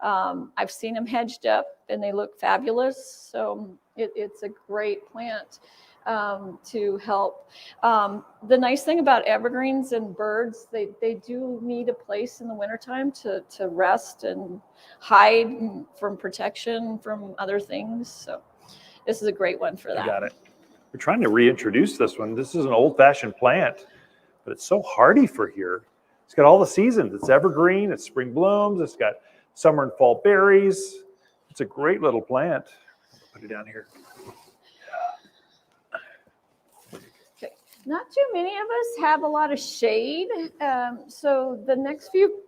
I've seen them hedged up and they look fabulous. So it's a great plant to help. The nice thing about evergreens and birds, they do need a place in the wintertime to rest and hide from protection from other things. So this is a great one for that. I got it. We're trying to reintroduce this one. This is an old-fashioned plant, but it's so hardy for here. It's got all the seasons. It's evergreen, it's spring blooms, it's got summer and fall berries. It's a great little plant. Put it down here. Not too many of us have a lot of shade. So the next few,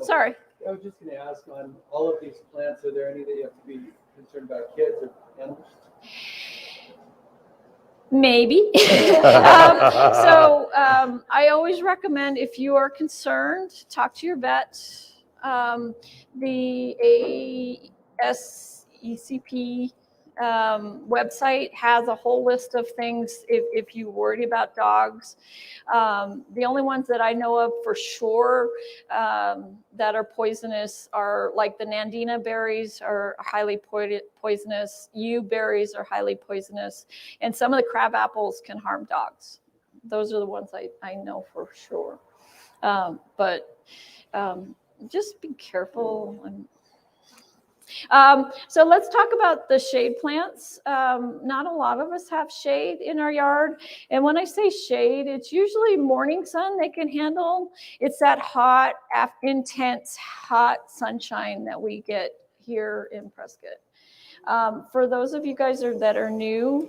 sorry. I was just going to ask, on all of these plants, are there any that you have to be concerned about kids or animals? Maybe. I always recommend, if you are concerned, talk to your vet. The ASECP website has a whole list of things if you're worried about dogs. The only ones that I know of for sure that are poisonous are like the Nandina berries are highly poisonous. Yew berries are highly poisonous. And some of the crab apples can harm dogs. Those are the ones I know for sure. But just be careful. So let's talk about the shade plants. Not a lot of us have shade in our yard. And when I say shade, it's usually morning sun they can handle. It's that hot, intense, hot sunshine that we get here in Prescott. For those of you guys that are new,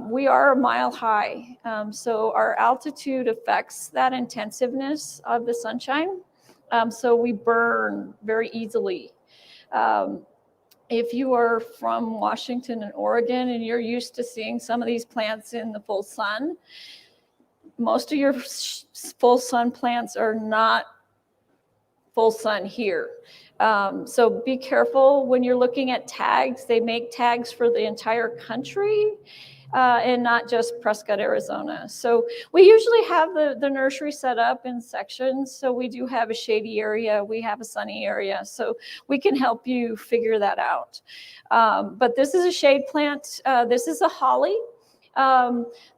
we are a mile high. So our altitude affects that intensiveness of the sunshine. So we burn very easily. If you are from Washington and Oregon and you're used to seeing some of these plants in the full sun, most of your full sun plants are not full sun here. So be careful when you're looking at tags. They make tags for the entire country. And not just Prescott, Arizona. So we usually have the nursery set up in sections. So we do have a shady area, we have a sunny area. So we can help you figure that out. But this is a shade plant. This is a holly.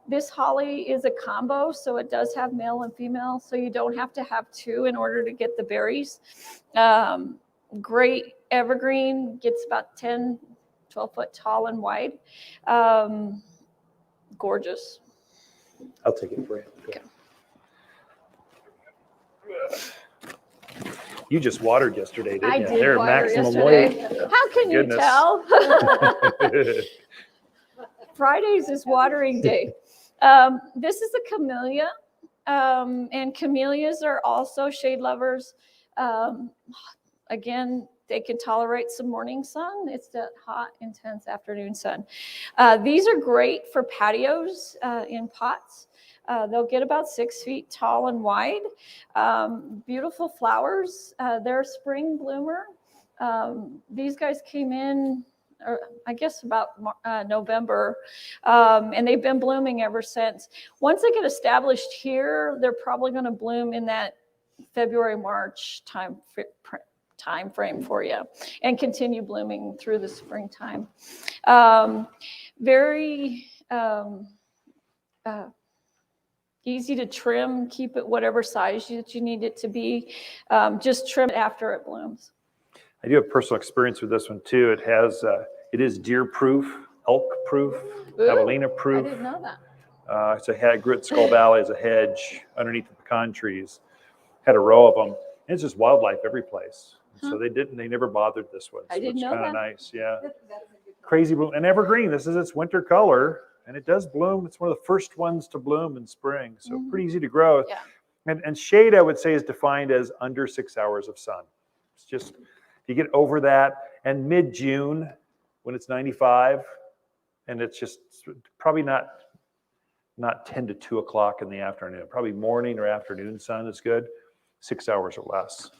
This holly is a combo, so it does have male and female. So you don't have to have two in order to get the berries. Great evergreen, gets about 10, 12 foot tall and wide. Gorgeous. I'll take it for you. Okay. You just watered yesterday, didn't you? I did They're water maximum yesterday. weight. How can you Goodness. tell? Fridays is watering day. This is a camellia, and camellias are also shade lovers. Again, they can tolerate some morning sun. It's that hot, intense afternoon sun. These are great for patios in pots. They'll get about 6 feet tall and wide. Beautiful flowers. They're a spring bloomer. These guys came in, I guess, about November, and they've been blooming ever since. Once they get established here, they're probably going to bloom in that February, March time frame for you and continue blooming through the springtime. Very easy to trim, keep it whatever size that you need it to be. Just trim it after it blooms. I do have personal experience with this one too. It has, it is deer proof, elk proof, javelina I proof. didn't know that. It's a hedge, grew at Skull Valley as a hedge underneath the pecan trees. Had a row of them. And it's just wildlife every place. So they never bothered this one. I So didn't it's know kind of that. nice. Yeah. That's a good Crazy bloom. And evergreen. This is its winter color. And it does bloom. It's one of the first ones to bloom in spring. So pretty easy to grow. Yeah. And shade, I would say, is defined as under 6 hours of sun. It's just, if you get over that, and mid-June, when it's 95, and it's just probably not 10 to 2 o'clock in the afternoon. Probably morning or afternoon sun is good. 6 hours or less.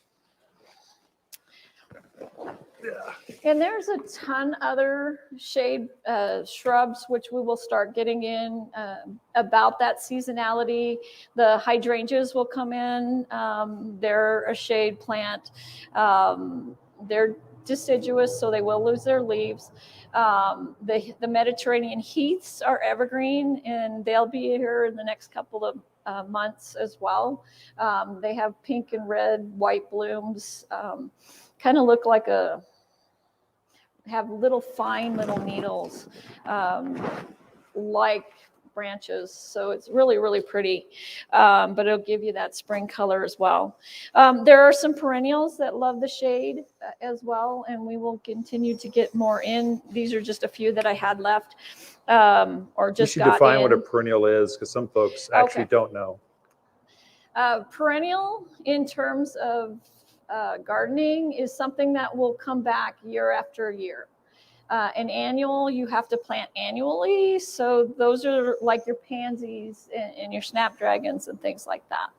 And there's a ton other shade shrubs which we will start getting in about that seasonality. The hydrangeas will come in. They're a shade plant. They're deciduous, so they will lose their leaves. The Mediterranean heaths are evergreen, and they'll be here in the next couple of months as well. They have pink and red, white blooms. Kind of look like have little fine little needles like branches. So it's really, really pretty, but it'll give you that spring color as well. There are some perennials that love the shade as well, and we will continue to get more in. These are just a few that I had left or just You should got define in. what a perennial is, because some folks actually don't know. Perennial in terms of gardening is something that will come back year after year. An annual, you have to plant annually. So those are like your pansies and your snapdragons and things like that.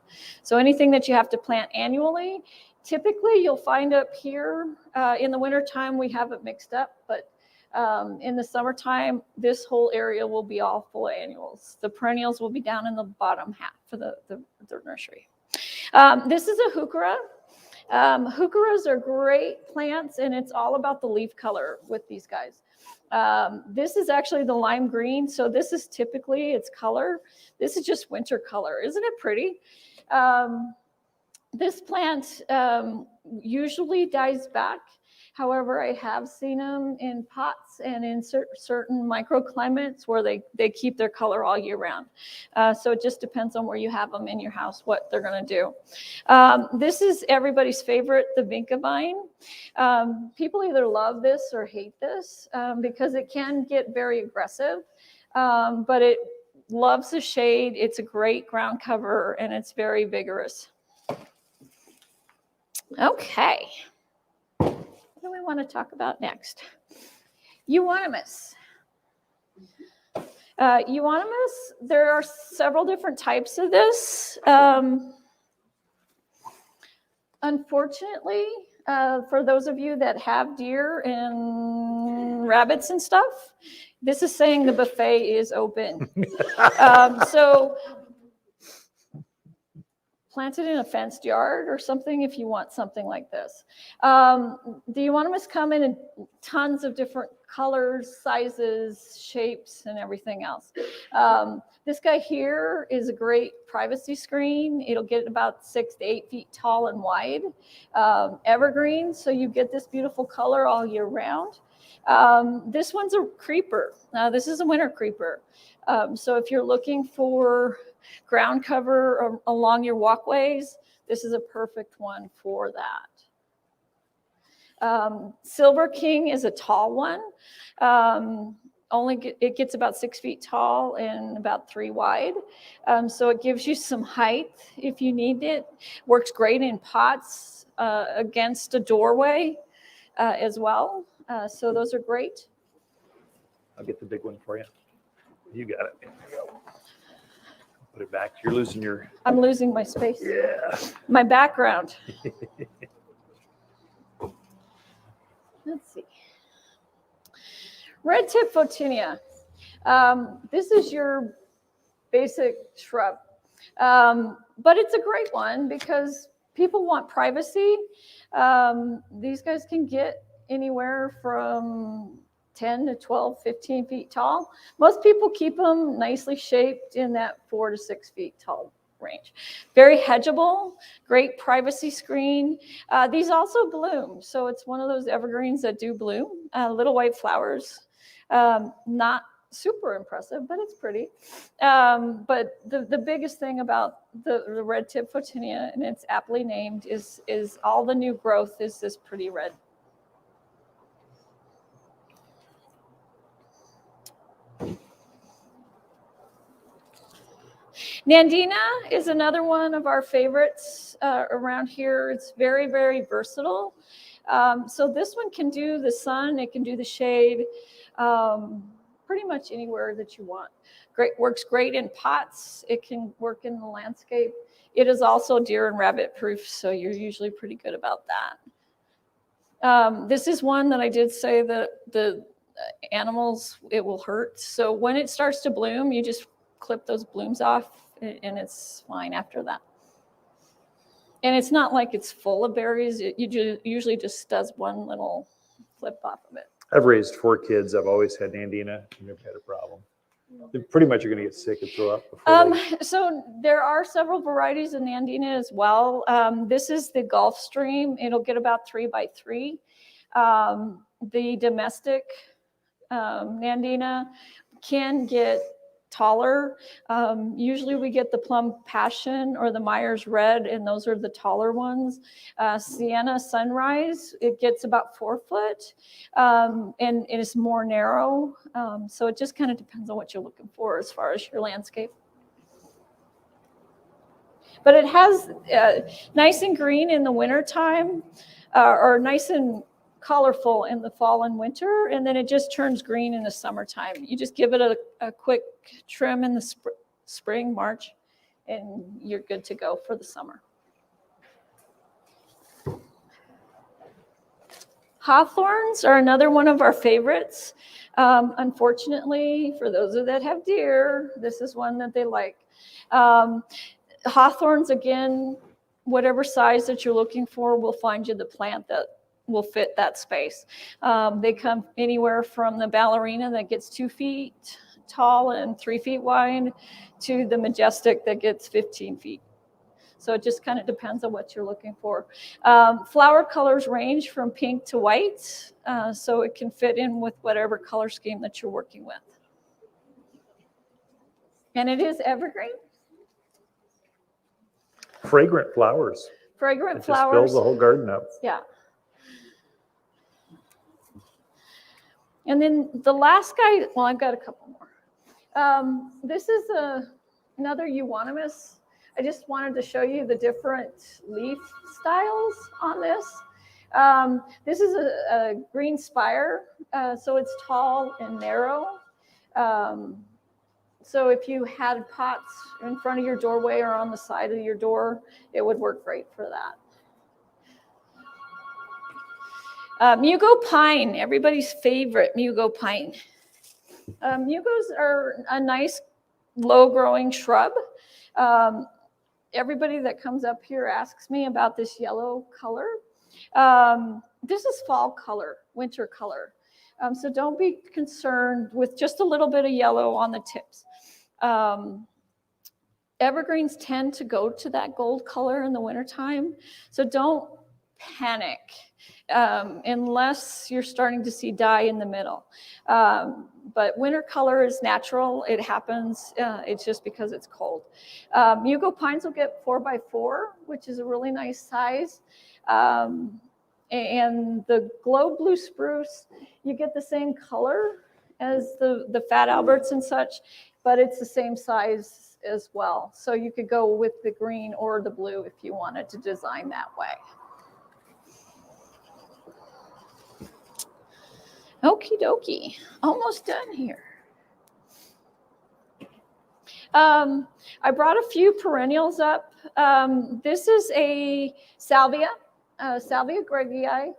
So anything that you have to plant annually, typically you'll find up here in the wintertime, we have it mixed up, but in the summertime, this whole area will be all full of annuals. The perennials will be down in the bottom half for the nursery. This is a heuchera. Heucheras are great plants, and it's all about the leaf color with these guys. This is actually the lime green, so this is typically its color. This is just winter color. Isn't it pretty? This plant usually dies back. However, I have seen them in pots and in certain microclimates where they keep their color all year round. So it just depends on where you have them in your house, what they're going to do. This is everybody's favorite, the Vinca Vine. People either love this or hate this because it can get very aggressive, but it loves the shade. It's a great ground cover, and it's very vigorous. Okay. What do we want to talk about next? Euonymus. Euonymus, there are several different types of this. Unfortunately, for those of you that have deer and rabbits and stuff, this is saying the buffet is open. So plant it in a fenced yard or something if you want something like this. The Euonymus come in tons of different colors, sizes, shapes, and everything else. This guy here is a great privacy screen. It'll get about 6 to 8 feet tall and wide. Evergreen, so you get this beautiful color all year round. This one's a creeper. This is a winter creeper. So if you're looking for ground cover along your walkways, this is a perfect one for that. Silver King is a tall one. It gets about 6 feet tall and about 3 wide. So it gives you some height if you need it. Works great in pots against a doorway as well. So those are great. I'll get the big one for you. You got it. There you go. Put it back. You're losing your... I'm losing my space. Yeah. My background. Let's see. Red Tip Fotunia. This is your basic shrub. But it's a great one because people want privacy. These guys can get anywhere from 10 to 12, 15 feet tall. Most people keep them nicely shaped in that 4 to 6 feet tall range. Very hedgeable, great privacy screen. These also bloom. So it's one of those evergreens that do bloom. Little white flowers, not super impressive, but it's pretty. But the biggest thing about the red Tip Fotunia, and it's aptly named, is all the new growth is this pretty red. Nandina is another one of our favorites around here. It's very, very versatile. So this one can do the sun, it can do the shade, pretty much anywhere that you want. Great, works great in pots. It can work in the landscape. It is also deer and rabbit proof, so you're usually pretty good about that. This is one that I did say that the animals, it will hurt. So when it starts to bloom, you just clip those blooms off and it's fine after that. And it's not like it's full of berries. It usually just does one little flip off of it. I've raised 4 kids. I've always had Nandina. I've never had a problem. They pretty much are going to get sick and throw up. So there are several varieties of Nandina as well. This is the Gulf Stream. It'll get about 3 by 3. The domestic Nandina can get taller. Usually we get the Plum Passion or the Myers Red, and those are the taller ones. Sienna Sunrise, it gets about 4 foot, and it is more narrow. So it just kind of depends on what you're looking for as far as your landscape. But it has nice and green in the wintertime, or nice and colorful in the fall and winter, and then it just turns green in the summertime. You just give it a quick trim in the spring, March, and you're good to go for the summer. Hawthorns are another one of our favorites. Unfortunately, for those that have deer, this is one that they like. Hawthorns, again, whatever size that you're looking for, we'll find you the plant that will fit that space. They come anywhere from the ballerina that gets 2 feet tall and 3 feet wide to the majestic that gets 15 feet. So it just kind of depends on what you're looking for. Flower colors range from pink to white, so it can fit in with whatever color scheme that you're working with. And it is evergreen. Fragrant flowers. Fragrant It flowers. just fills the whole garden up. Yeah. And then the last guy, well, I've got a couple more. This is another euonymus. I just wanted to show you the different leaf styles on this. This is a green spire, so it's tall and narrow. So if you had pots in front of your doorway or on the side of your door, it would work great for that. Mugo Pine, everybody's favorite Mugo Pine. Mugos are a nice low-growing shrub. Everybody that comes up here asks me about this yellow color. This is fall color, winter color. So don't be concerned with just a little bit of yellow on the tips. Evergreens tend to go to that gold color in the wintertime, so don't panic unless you're starting to see dye in the middle. But winter color is natural. It happens. It's just because it's cold. Mugo pines will get 4 by 4, which is a really nice size. And the glow blue spruce, you get the same color as the Fat Alberts and such, but it's the same size as well. So you could go with the green or the blue if you wanted to design that way. Okie dokie, almost done here. I brought a few perennials up. This is a Salvia, Salvia gregii.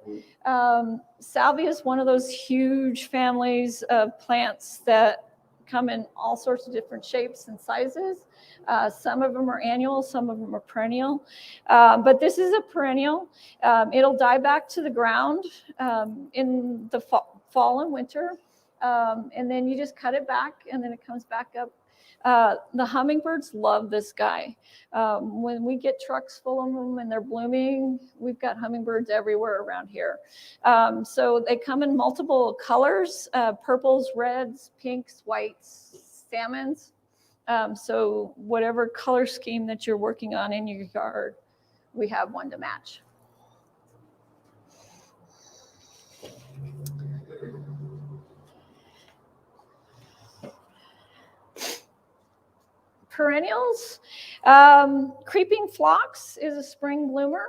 Salvia is one of those huge families of plants that come in all sorts of different shapes and sizes. Some of them are annual, some of them are perennial. But this is a perennial. It'll die back to the ground in the fall and winter. And then you just cut it back and then it comes back up. The hummingbirds love this guy. When we get trucks full of them and they're blooming, we've got hummingbirds everywhere around here. So they come in multiple colors, purples, reds, pinks, whites, salmons. So whatever color scheme that you're working on in your yard, we have one to match. Perennials, creeping phlox is a spring bloomer.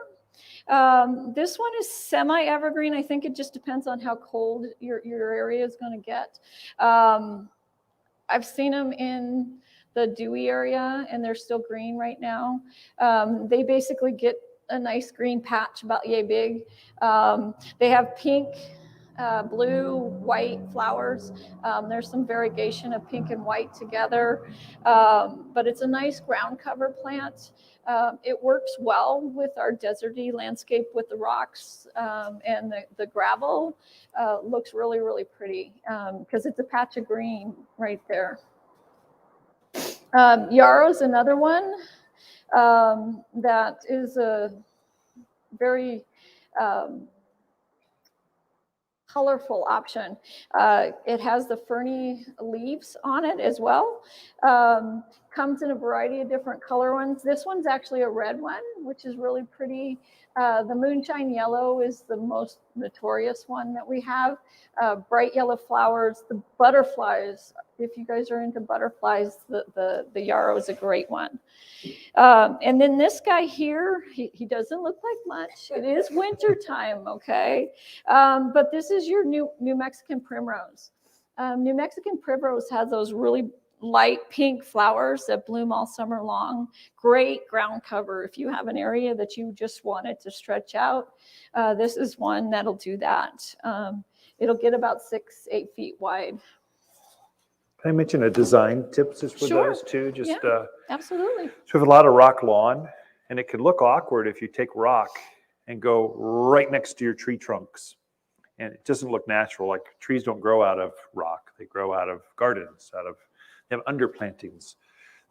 This one is semi-evergreen. I think it just depends on how cold your area is going to get. I've seen them in the dewy area and they're still green right now. They basically get a nice green patch about yay big. They have pink, blue, white flowers. There's some variegation of pink and white together, but it's a nice ground cover plant. It works well with our deserty landscape with the rocks, and the gravel looks really, really pretty because it's a patch of green right there. Yarrow's another one that is a very colorful option. It has the ferny leaves on it as well. Comes in a variety of different color ones. This one's actually a red one, which is really pretty. The moonshine yellow is the most notorious one that we have. Bright yellow flowers. The butterflies, if you guys are into butterflies, the yarrow is a great one. And then this guy here, he doesn't look like much. It is winter time, okay? But this is your New Mexican primrose. New Mexican primrose has those really light pink flowers that bloom all summer long. Great ground cover. If you have an area that you just wanted to stretch out, this is one that'll do that. It'll get about 8 feet wide. Can I mention a design tips with Sure. those too? Just Yeah, absolutely. So we have a lot of rock lawn, and it can look awkward if you take rock and go right next to your tree trunks. And it doesn't look natural. Like trees don't grow out of rock. They grow out of gardens, they have underplantings.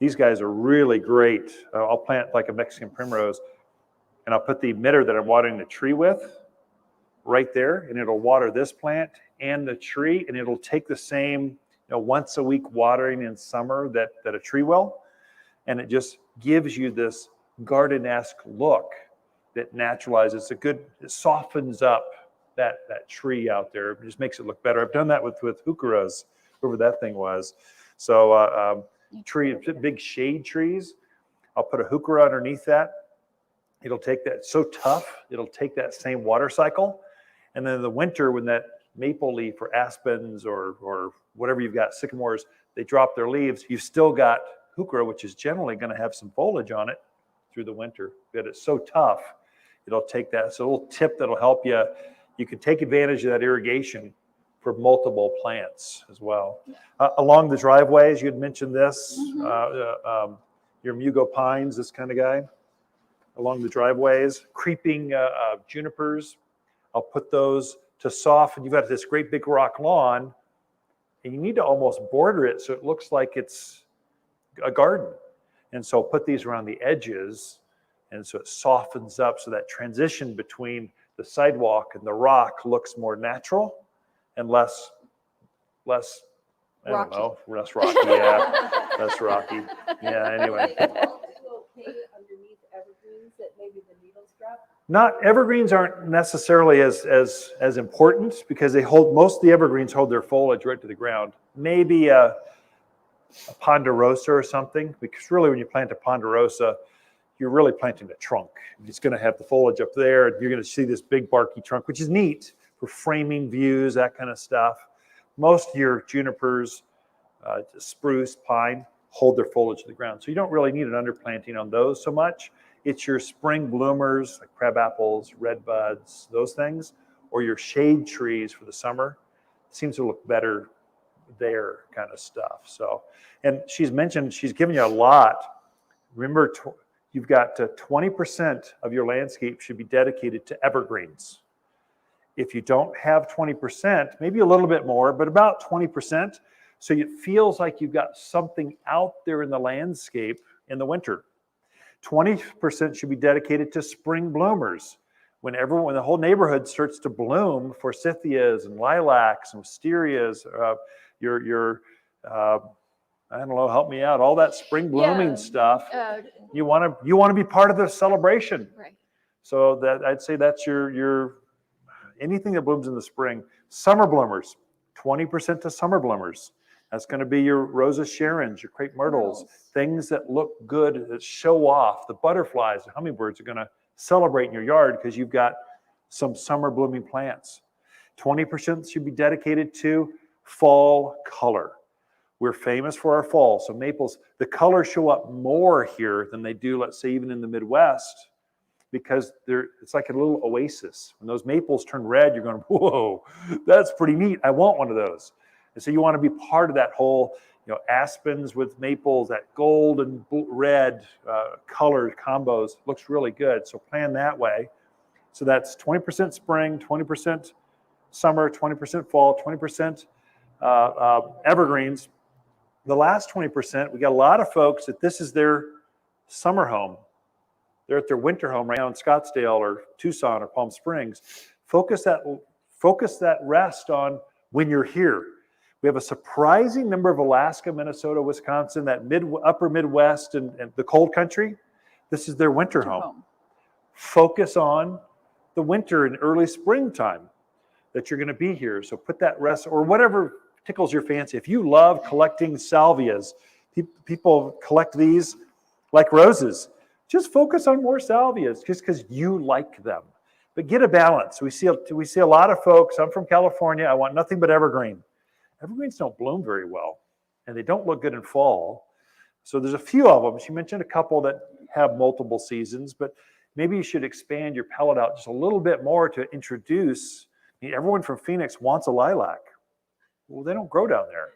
These guys are really great. I'll plant like a Mexican primrose, and I'll put the emitter that I'm watering the tree with right there, and it'll water this plant and the tree, and it'll take the same once a week watering in summer that a tree will, and it just gives you this garden-esque look that naturalizes. It softens up that tree out there. It just makes it look better. I've done that with heucheras, whoever that thing was. So big shade trees, I'll put a heuchera underneath that. It'll take that, so tough, it'll take that same water cycle. And then in the winter, when that maple leaf or aspens or whatever you've got, sycamores, they drop their leaves, you've still got heuchera, which is generally going to have some foliage on it through the winter. But it's so tough, it'll take that. So a little tip that'll help you. You can take advantage of that irrigation for multiple plants as well. Along the driveways, you had mentioned this, your Mugo Pines, this kind of guy. Along the driveways, creeping junipers, I'll put those to soften. You've got this great big rock lawn, and you need to almost border it so it looks like it's a garden. And so I'll put these around the edges, and so it softens up, so that transition between the sidewalk and the rock looks more natural and less less rocky. Less rocky. Yeah, less rocky. Yeah. Anyway. Okay underneath evergreens that maybe the needles drop. Not evergreens aren't necessarily as important because most of the evergreens hold their foliage right to the ground. Maybe a ponderosa or something, because really when you plant a ponderosa, you're really planting a trunk. It's going to have the foliage up there, and you're going to see this big barky trunk, which is neat for framing views, that kind of stuff. Most of your junipers, spruce, pine, hold their foliage to the ground. So you don't really need an underplanting on those so much. It's your spring bloomers, like crab apples, red buds, those things, or your shade trees for the summer. It seems to look better there, kind of stuff. So, and she's given you a lot. Remember, you've got 20% of your landscape should be dedicated to evergreens. If you don't have 20%, maybe a little bit more, but about 20%, So it feels like you've got something out there in the landscape in the winter. 20% should be dedicated to spring bloomers. When the whole neighborhood starts to bloom, forsythias and lilacs and wisterias, I don't know, help me out, all that spring blooming stuff. You want to be part of the celebration. Right. So that I'd say that's your anything that blooms in the spring. Summer bloomers, 20% to summer bloomers. That's going to be your Rosa Sharons, your crepe myrtles, things that look good, that show off. The butterflies, the hummingbirds are going to celebrate in your yard because you've got some summer blooming plants. 20% should be dedicated to fall color. We're famous for our fall. So maples, the colors show up more here than they do, let's say, even in the Midwest, because it's like a little oasis. When those maples turn red, you're going, whoa, that's pretty neat. I want one of those. And so you want to be part of that whole, aspens with maples, that gold and red color combos. Looks really good. So plan that way. So that's 20% spring, 20% summer, 20% fall, 20% evergreens. The last 20%, we got a lot of folks that this is their summer home. They're at their winter home right now in Scottsdale or Tucson or Palm Springs. Focus that rest on when you're here. We have a surprising number of Alaska, Minnesota, Wisconsin, that upper Midwest and the cold country. This is their winter home. Focus on the winter and early springtime that you're going to be here. So put that rest or whatever tickles your fancy. If you love collecting salvias, people collect these like roses. Just focus on more salvias just because you like them. But get a balance. We see a lot of folks. I'm from California. I want nothing but evergreen. Evergreens don't bloom very well, and they don't look good in fall. So there's a few of them. She mentioned a couple that have multiple seasons, but maybe you should expand your palette out just a little bit more to introduce. Everyone from Phoenix wants a lilac. Well, they don't grow down there.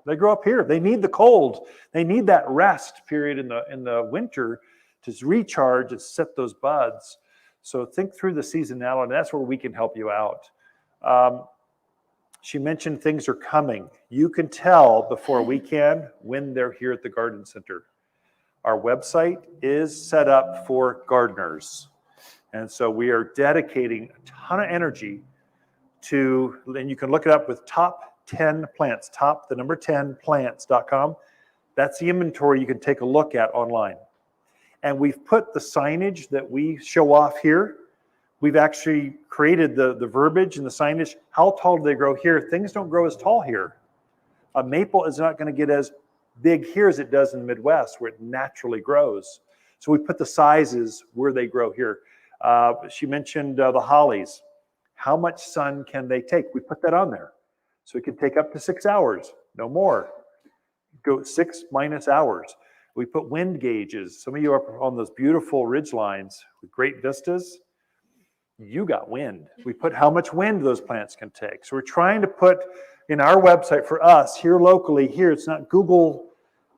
They grow up here. They need the cold. They need that rest period in the winter to recharge and set those buds. So think through the seasonality. That's where we can help you out. She mentioned things are coming. You can tell before we can when they're here at the garden center. Our website is set up for gardeners. And so we are dedicating a ton of energy to, and you can look it up with top 10 plants, the number 10 plants.com. That's the inventory you can take a look at online. And we've put the signage that we show off here. We've actually created the verbiage and the signage. How tall do they grow here? Things don't grow as tall here. A maple is not going to get as big here as it does in the Midwest, where it naturally grows. So we put the sizes where they grow here. She mentioned the hollies. How much sun can they take? We put that on there. So it can take up to 6 hours, no more. Go 6 minus hours. We put wind gauges. Some of you are on those beautiful ridge lines with great vistas. You got wind. We put how much wind those plants can take. So we're trying to put in our website for us here locally here. It's not Google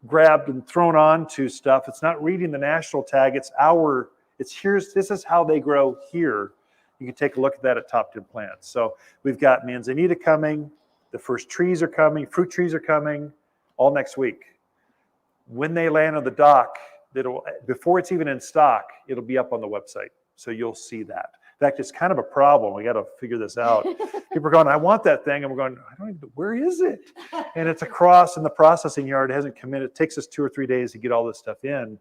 grabbed and thrown onto stuff. It's not reading the national tag. This is how they grow here. You can take a look at that at Top 10 Plants. So we've got manzanita coming. The first trees are coming. Fruit trees are coming all next week. When they land on the dock, before it's even in stock, it'll be up on the website. So you'll see that. In fact, it's kind of a problem. We got to figure this out. People are going, I want that thing. And we're going, where is it? And it's across in the processing yard. It hasn't come in. It takes us 2 or 3 days to get all this stuff in.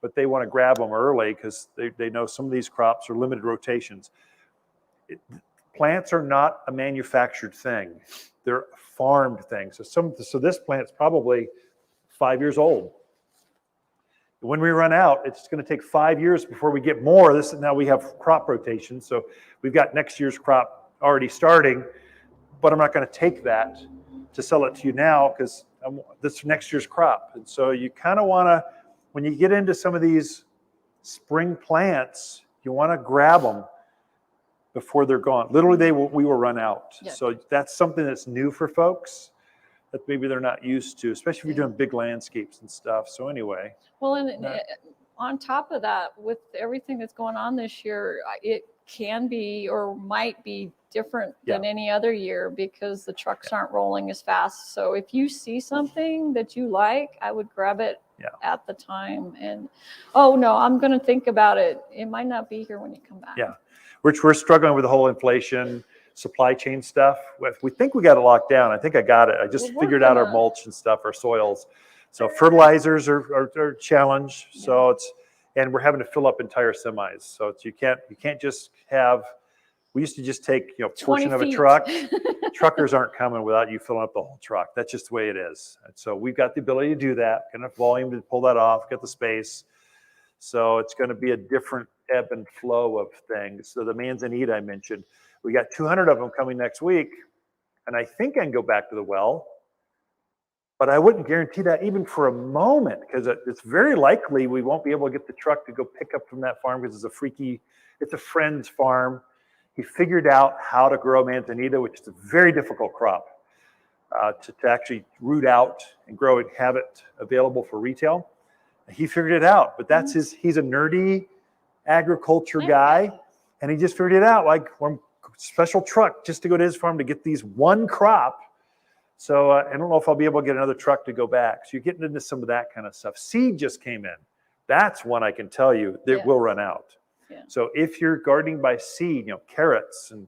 But they want to grab them early because they know some of these crops are limited rotations. Plants are not a manufactured thing. They're farmed things. So this plant's probably 5 years old. When we run out, it's going to take 5 years before we get more. Now we have crop rotation, so we've got next year's crop already starting, but I'm not going to take that to sell it to you now because this is next year's crop. And so you kind of want to, when you get into some of these spring plants, you want to grab them before they're gone. Literally, we will run out. Yeah. So that's something that's new for folks that maybe they're not used to, especially if you're doing big landscapes and stuff. So anyway. Well, and on top of that, with everything that's going on this year, it can be or might be different than any other year because the trucks aren't rolling as fast. So if you see something that you like, I would grab it at the time. And oh no, I'm going to think about it. It might not be here when you come back. Yeah, we're struggling with the whole inflation, supply chain stuff. We think we got it locked down. I think I got it. I just figured out our mulch and stuff, our soils. So fertilizers are a challenge. So and we're having to fill up entire semis. So you can't just have. We used to just take portion of a truck. Truckers aren't coming without you filling up the whole truck. That's just the way it is. And so we've got the ability to do that. Enough volume to pull that off. Got the space. So it's going to be a different ebb and flow of things. So the manzanita I mentioned, we got 200 of them coming next week, and I think I can go back to the well. But I wouldn't guarantee that even for a moment, because it's very likely we won't be able to get the truck to go pick up from that farm because it's a friend's farm. He figured out how to grow manzanita, which is a very difficult crop to actually root out and grow it, have it available for retail. He figured it out, but that's he's a nerdy agriculture guy, and he just figured it out, like one special truck just to go to his farm to get these one crop. So I don't know if I'll be able to get another truck to go back. So you're getting into some of that kind of stuff. Seed just came in. That's one I can tell you that will run out. Yeah. So if you're gardening by seed, carrots and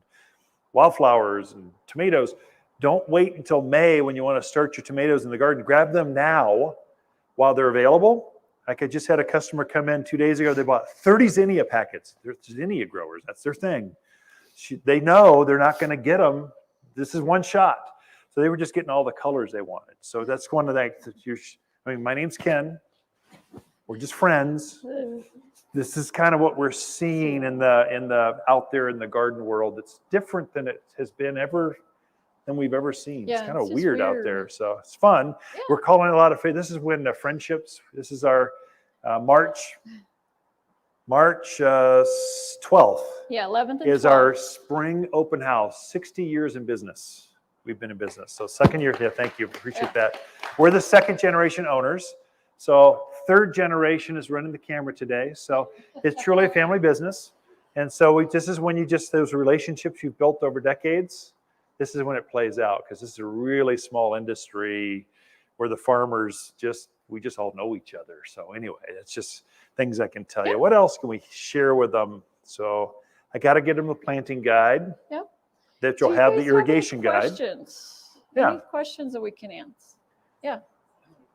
wildflowers and tomatoes, don't wait until May when you want to start your tomatoes in the garden. Grab them now while they're available. Like I just had a customer come in 2 days ago. They bought 30 zinnia packets. They're zinnia growers. That's their thing. They know they're not going to get them. This is one shot. So they were just getting all the colors they wanted. So that's one of the my name's Ken. We're just friends. This is kind of what we're seeing in the out there in the garden world. It's different than it has been than we've ever seen. Yeah, it's kind of it's just weird out weird. there. So it's fun. Yeah. We're calling a lot of faith. This is when the friendships. This is our March 12th. Yeah, 11th and Is 12th. our spring open house. 60 years in business. We've been in business. So second year. Yeah, thank you. Appreciate that. We're the second generation owners. So third generation is running the camera today. So it's truly a family business. And so this is when those relationships you've built over decades, this is when it plays out, because this is a really small industry where the farmers we just all know each other. So anyway, it's just things I can tell you. What else can we share with them? So I got to get them a planting guide. Yep. That you'll have the irrigation guide. Questions? Yeah. Any questions that we can answer? Yeah.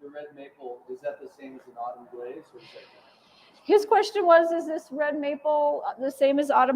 The red maple, is that the same as an autumn blaze, or is that? His question was, is this red maple the same as autumn